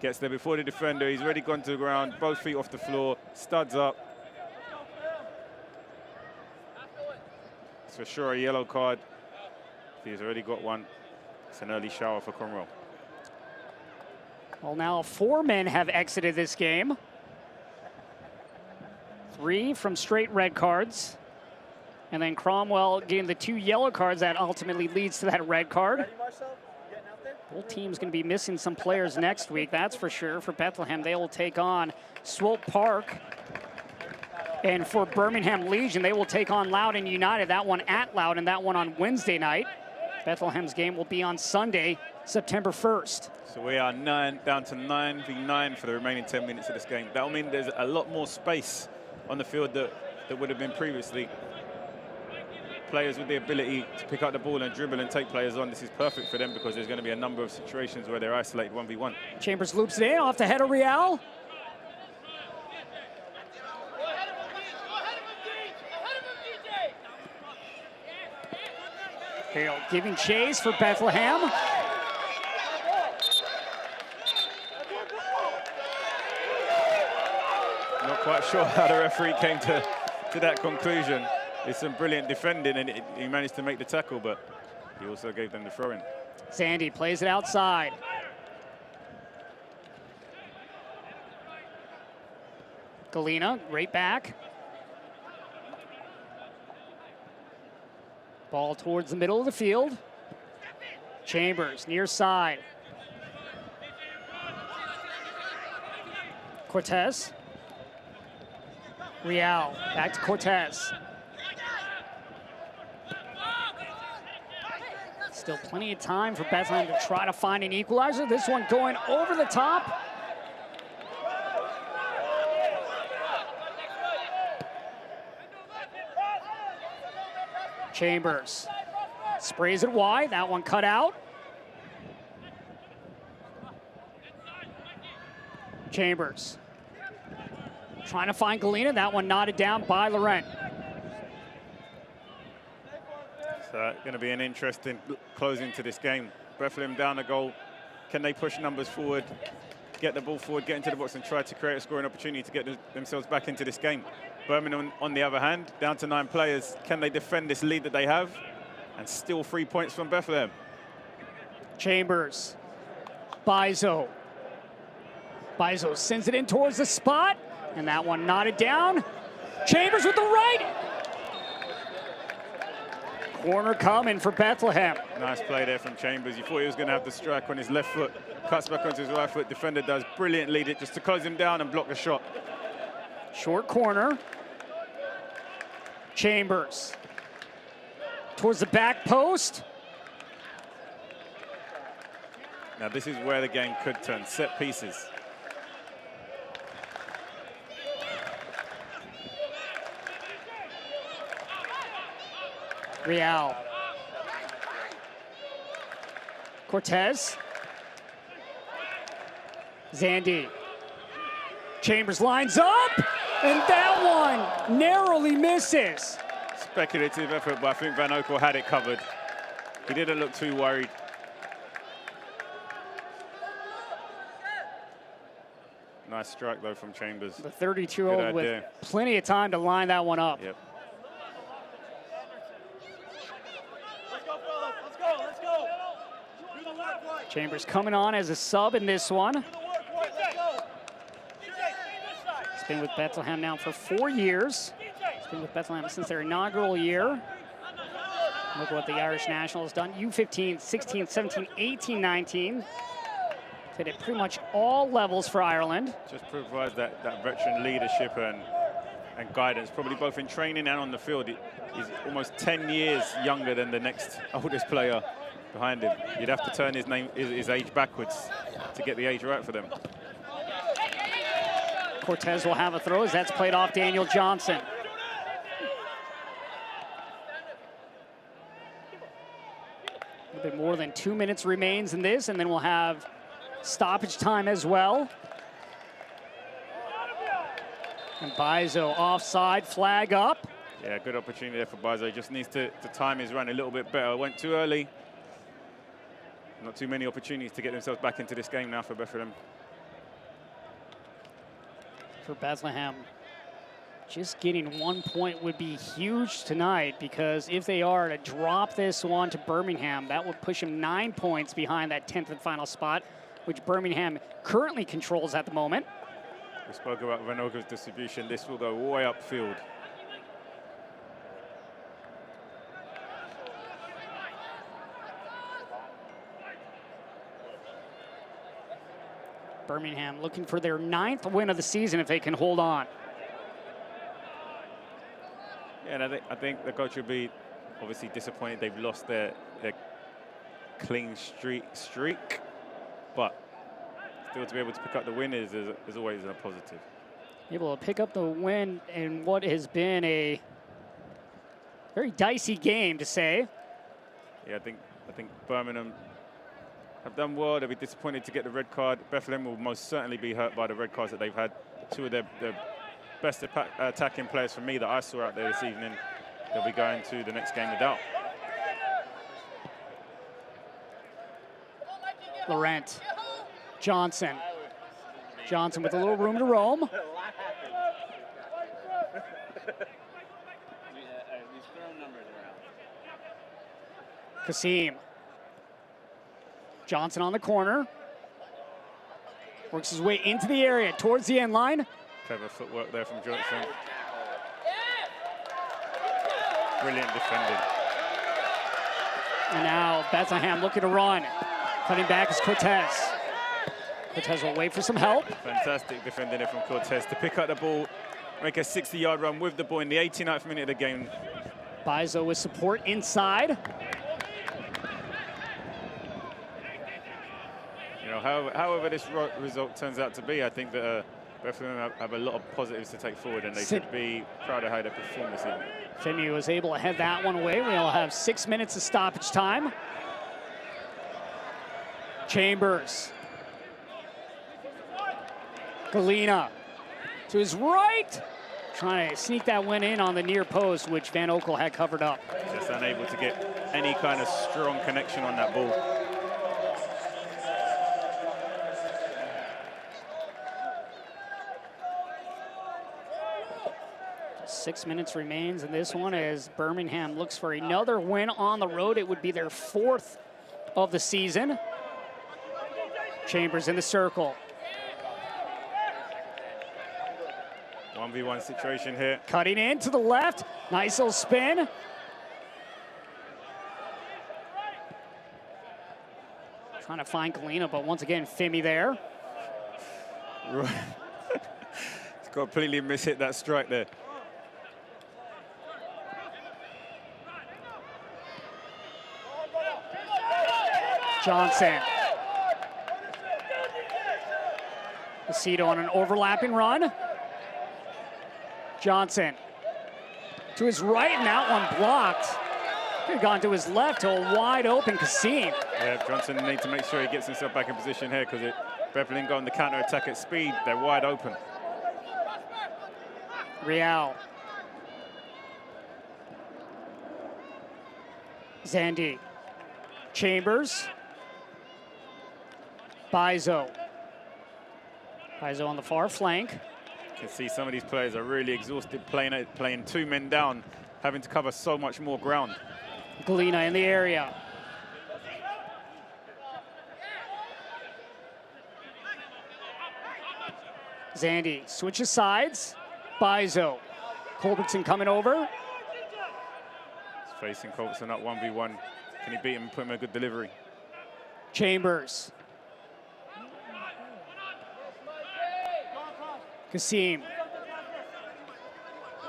Gets there before the defender. He's already gone to the ground. Both feet off the floor. Studs up. It's for sure a yellow card. If he's already got one, it's an early shower for Cromwell. Well, now 4 men have exited this game. 3 from straight red cards. And then Cromwell getting the 2 yellow cards that ultimately leads to that red card. Both teams going to be missing some players next week, that's for sure. For Bethlehem, they will take on Swope Park. And for Birmingham Legion, they will take on Loudoun United. That one at Loudoun, that one on Wednesday night. Bethlehem's game will be on Sunday, September 1st. So we are down to 9v9 for the remaining 10 minutes of this game. That will mean there's a lot more space on the field that would have been previously. Players with the ability to pick up the ball and dribble and take players on. This is perfect for them because there's going to be a number of situations where they're isolated 1v1. Chambers loops it in off the head of Real. Hale giving chase for Bethlehem. Not quite sure how the referee came to that conclusion. It's some brilliant defending, and he managed to make the tackle, but he also gave them the throw-in. Sandy plays it outside. Galena, right back. Ball towards the middle of the field. Chambers, near side. Cortez. Real, back to Cortez. Still plenty of time for Bethlehem to try to find an equalizer. This one going over the top. Chambers sprays it wide. That one cut out. Chambers trying to find Galena. That one knotted down by Laurent. So going to be an interesting closing to this game. Bethlehem down a goal. Can they push numbers forward, get the ball forward, get into the box and try to create a scoring opportunity to get themselves back into this game? Birmingham, on the other hand, down to 9 players. Can they defend this lead that they have and steal 3 points from Bethlehem? Chambers. Bizo. Bizo sends it in towards the spot, and that one knotted down. Chambers with the right. Corner coming for Bethlehem. Nice play there from Chambers. You thought he was going to have the strike on his left foot. Cuts back onto his right foot. Defender does brilliantly just to close him down and block the shot. Short corner. Chambers. Towards the back post. Now this is where the game could turn. Set pieces. Real. Cortez. Zandy. Chambers lines up, and that one narrowly misses. Speculative effort, but I think Van Oekel had it covered. He didn't look too worried. Nice strike, though, from Chambers. The 32-year-old with plenty of time to line that one up. Yep. Chambers coming on as a sub in this one. He's been with Bethlehem now for 4 years. He's been with Bethlehem since their inaugural year. Look what the Irish National has done. U15, 16, 17, 18, 19. Played at pretty much all levels for Ireland. Just provides that veteran leadership and guidance, probably both in training and on the field. He's almost 10 years younger than the next oldest player behind him. You'd have to turn his age backwards to get the age right for them. Cortez will have a throw as that's played off Daniel Johnson. A little bit more than 2 minutes remains in this, and then we'll have stoppage time as well. And Bizo offside, flag up. Yeah, good opportunity there for Bizo. He just needs to time his run a little bit better. Went too early. Not too many opportunities to get themselves back into this game now for Bethlehem. For Bethlehem, just getting 1 point would be huge tonight, because if they are to drop this one to Birmingham, that would push them 9 points behind that 10th and final spot, which Birmingham currently controls at the moment. We spoke about Van Oekel's distribution. This will go way upfield. Birmingham looking for their 9th win of the season if they can hold on. Yeah, and I think the coach will be obviously disappointed they've lost their clean streak, but still to be able to pick up the win is always a positive. Able to pick up the win in what has been a very dicey game, to say. Yeah, I think Birmingham have done well. They'll be disappointed to get the red card. Bethlehem will most certainly be hurt by the red cards that they've had. Two of their best attacking players for me that I saw out there this evening. They'll be going to the next game without. Laurent. Johnson. Johnson with a little room to roam. Kasim. Johnson on the corner. Works his way into the area towards the end line. Clever footwork there from Johnson. Brilliant defending. And now Bethlehem looking to run. Cutting back is Cortez. Cortez will wait for some help. Fantastic defending there from Cortez to pick up the ball, make a 60-yard run with the ball in the 89th minute of the game. Bizo with support inside. You know, however this result turns out to be, I think that Bethlehem have a lot of positives to take forward, and they should be proud of how they performed this evening. Femi was able to head that one away. We'll have 6 minutes of stoppage time. Chambers. Galena to his right. Trying to sneak that one in on the near post, which Van Oekel had covered up. Just unable to get any kind of strong connection on that ball. Just 6 minutes remains in this one as Birmingham looks for another win on the road. It would be their 4th of the season. Chambers in the circle. 1v1 situation here. Cutting in to the left. Nice little spin. Trying to find Galena, but once again, Femi there. He's completely mishit that strike there. Johnson. Aceto on an overlapping run. Johnson to his right, and that one blocked. He's gone to his left to a wide open Kasim. Yeah, Johnson needs to make sure he gets himself back in position here because Bethlehem go on the counter-attack at speed. They're wide open. Real. Zandy. Chambers. Bizo. Bizo on the far flank. You can see some of these players are really exhausted playing 2 men down, having to cover so much more ground. Galena in the area. Zandy switches sides. Bizo. Culbertson coming over. He's facing Culbertson up 1v1. Can he beat him and put him in a good delivery? Chambers. Kasim.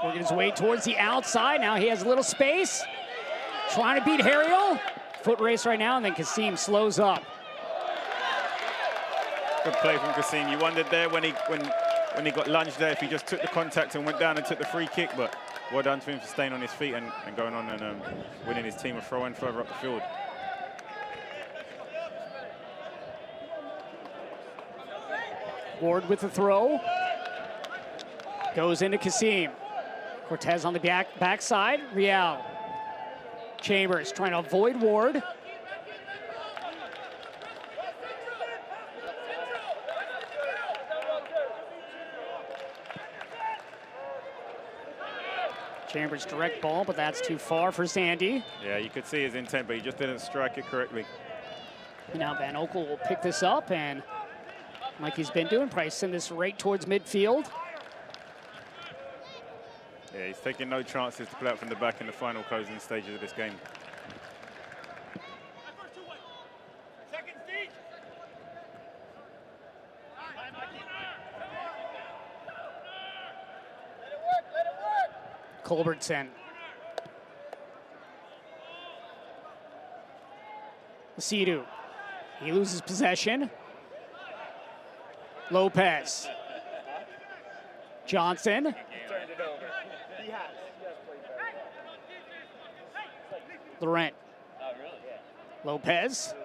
Working his way towards the outside. Now he has a little space. Trying to beat Harriel. Foot race right now, and then Kasim slows up. Good play from Kasim. You wondered there when he got lunged there if he just took the contact and went down and took the free kick, but well done to him for staying on his feet and going on and winning his team a throw-in further up the field. Ward with the throw. Goes into Kasim. Cortez on the backside. Real. Chambers trying to avoid Ward. Chambers direct ball, but that's too far for Zandy. Yeah, you could see his intent, but he just didn't strike it correctly. Now Van Oekel will pick this up and, like he's been doing, probably send this right towards midfield. Yeah, he's taking no chances to play out from the back in the final closing stages of this game. Culbertson. Sidu. He loses possession. Lopez. Johnson. Laurent. Lopez.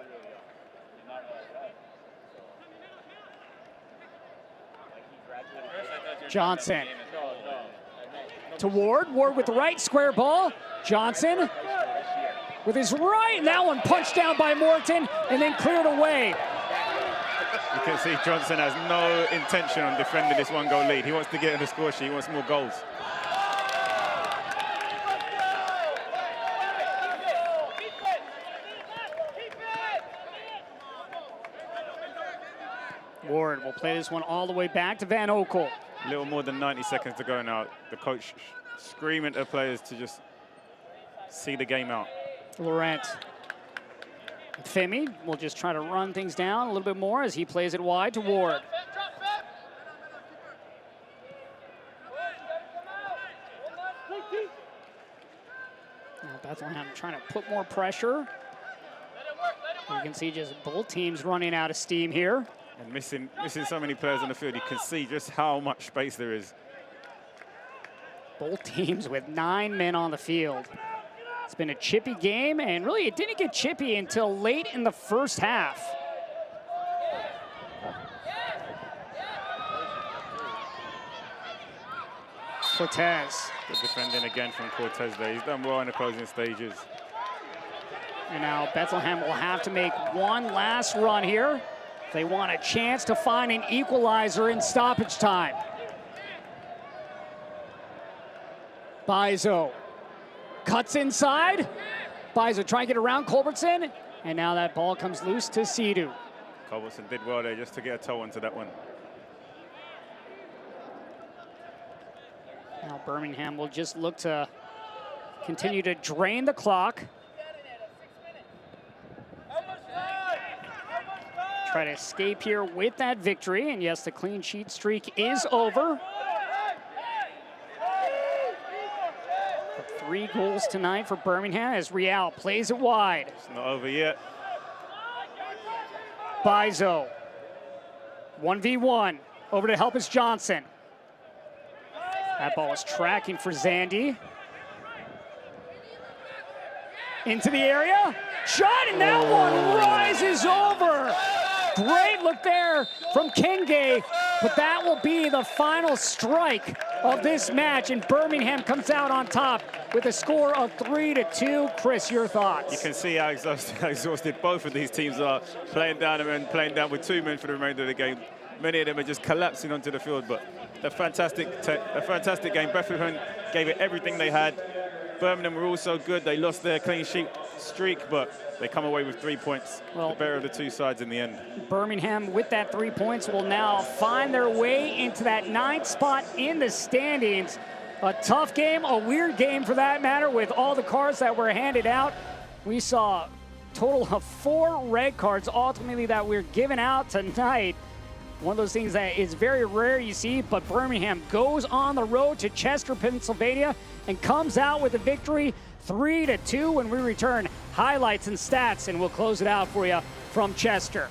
Johnson. To Ward. Ward with the right, square ball. Johnson with his right, and that one punched down by Morton and then cleared away. You can see Johnson has no intention on defending this 1-goal lead. He wants to get in the score sheet. He wants more goals. Ward will play this one all the way back to Van Oekel. A little more than 90 seconds to go now. The coach screaming at the players to just see the game out. Laurent. Femi will just try to run things down a little bit more as he plays it wide to Ward. Now Bethlehem trying to put more pressure. You can see just both teams running out of steam here. And missing so many players on the field, you can see just how much space there is. Both teams with 9 men on the field. It's been a chippy game, and really it didn't get chippy until late in the first half. Cortez. Good defending again from Cortez there. He's done well in the closing stages. And now Bethlehem will have to make one last run here. They want a chance to find an equalizer in stoppage time. Bizo cuts inside. Bizo trying to get around Culbertson. And now that ball comes loose to Sidu. Culbertson did well there just to get a toe onto that one. Now Birmingham will just look to continue to drain the clock. Try to escape here with that victory. And yes, the clean sheet streak is over. 3 goals tonight for Birmingham as Real plays it wide. It's not over yet. Bizo. 1v1. Over to help us Johnson. That ball is tracking for Zandy. into the area. Shot, and that one rises over. Great look there from Kenge, but that will be the final strike of this match, and Birmingham comes out on top with a score of 3-2. Chris, your thoughts? You can see how exhausted both of these teams are, playing down and playing down with 2 men for the remainder of the game. Many of them are just collapsing onto the field, but a fantastic game. Bethlehem gave it everything they had. Birmingham were also good. They lost their clean sheet streak, but they come away with 3 points. Well, the better of the two sides in the end. Birmingham, with that 3 points, will now find their way into that 9th spot in the standings. A tough game, a weird game for that matter, with all the cards that were handed out. We saw a total of 4 red cards ultimately that we're giving out tonight. One of those things that is very rare you see, but Birmingham goes on the road to Chester, Pennsylvania, and comes out with a victory 3-2. When we return, highlights and stats, and we'll close it out for you from Chester.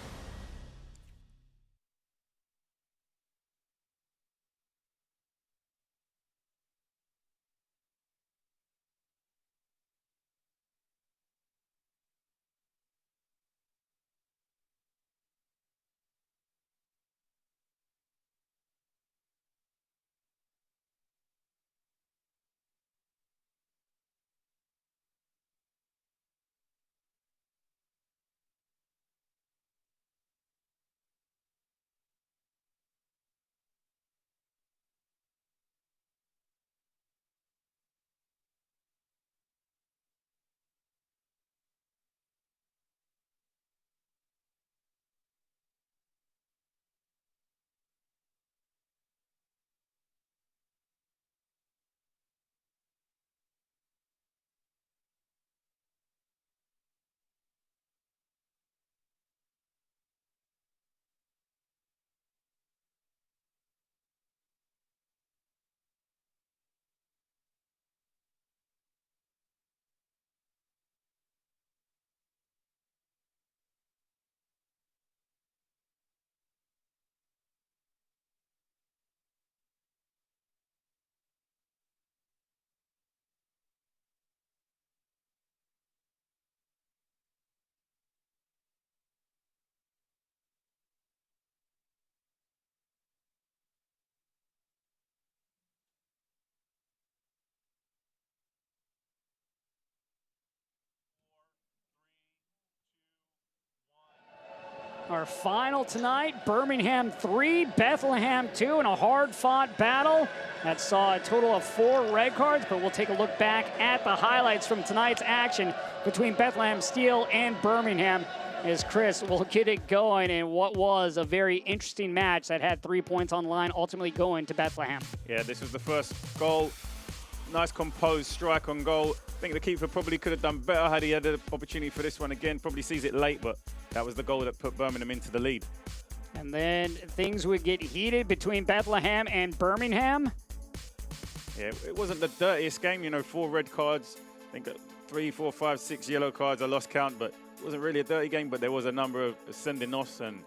Our final tonight, Birmingham 3, Bethlehem 2, in a hard-fought battle that saw a total of 4 red cards, but we'll take a look back at the highlights from tonight's action between Bethlehem Steel and Birmingham as Chris will get it going in what was a very interesting match that had 3 points on the line, ultimately going to Bethlehem. Yeah, this was the first goal. Nice composed strike on goal. I think the keeper probably could have done better had he had an opportunity for this one again. Probably sees it late, but that was the goal that put Birmingham into the lead. And then things would get heated between Bethlehem and Birmingham. Yeah, it wasn't the dirtiest game, you know, 4 red cards. I think 3, 4, 5, 6 yellow cards. I lost count, but it wasn't really a dirty game, but there was a number of sending offs, and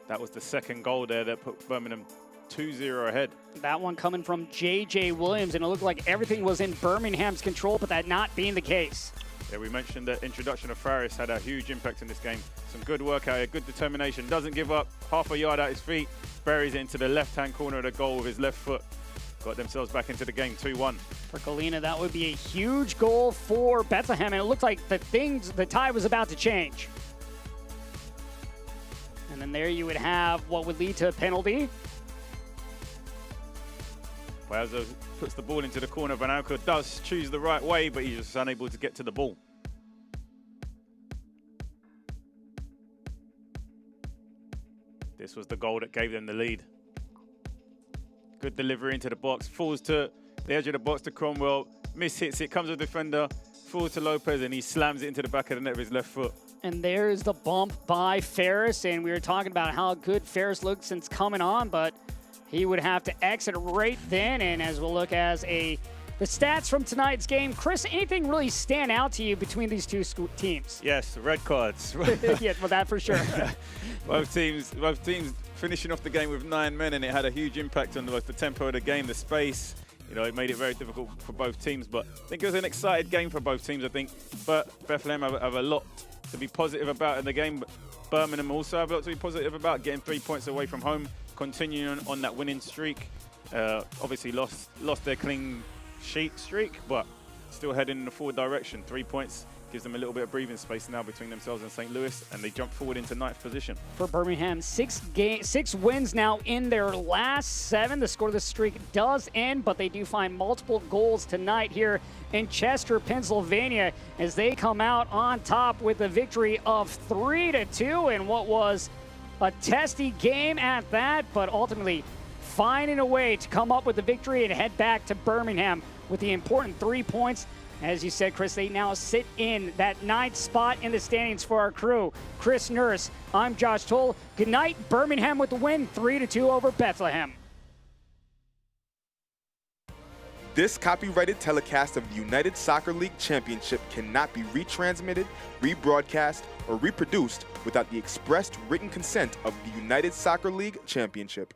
that was the second goal there that put Birmingham 2-0 ahead. That one coming from J.J. Williams, and it looked like everything was in Birmingham's control, but that not being the case. Yeah, we mentioned the introduction of Faris had a huge impact in this game. Some good work out here, good determination. Doesn't give up, half a yard at his feet, buries it into the left-hand corner of the goal with his left foot. Got themselves back into the game, 2-1. For Galena, that would be a huge goal for Bethlehem, and it looked like the tide was about to change. And then there you would have what would lead to a penalty. Wowza puts the ball into the corner. Van Alka does choose the right way, but he's just unable to get to the ball. This was the goal that gave them the lead. Good delivery into the box. Falls to the edge of the box to Cromwell. Mishits it, comes a defender. Falls to Lopez, and he slams it into the back of the net with his left foot. And there's the bump by Ferris, and we were talking about how good Ferris looked since coming on, but he would have to exit right then. And as we'll look as the stats from tonight's game, Chris, anything really stand out to you between these two teams? Yes, red cards. Yeah, well, that for sure. both teams finishing off the game with 9 men, and it had a huge impact on both the tempo of the game, the space. You know, it made it very difficult for both teams, but I think it was an excited game for both teams. I think but Bethlehem have a lot to be positive about in the game, but Birmingham also have a lot to be positive about, getting 3 points away from home, continuing on that winning streak. Obviously lost their clean sheet streak, but still heading in the forward direction. 3 points gives them a little bit of breathing space now between themselves and St. Louis, and they jump forward into 9th position. For Birmingham, 6 wins now in their last 7. The scoreless streak does end, but they do find multiple goals tonight here in Chester, Pennsylvania, as they come out on top with a victory of 3-2 in what was a testy game at that, but ultimately finding a way to come up with the victory and head back to Birmingham with the important 3 points. As you said, Chris, they now sit in that 9th spot in the standings for our crew. Chris Nurse, I'm Josh Toll. Good night. Birmingham with the win, 3-2 over Bethlehem. This copyrighted telecast of the United Soccer League Championship cannot be retransmitted, rebroadcast, or reproduced without the expressed written consent of the United Soccer League Championship.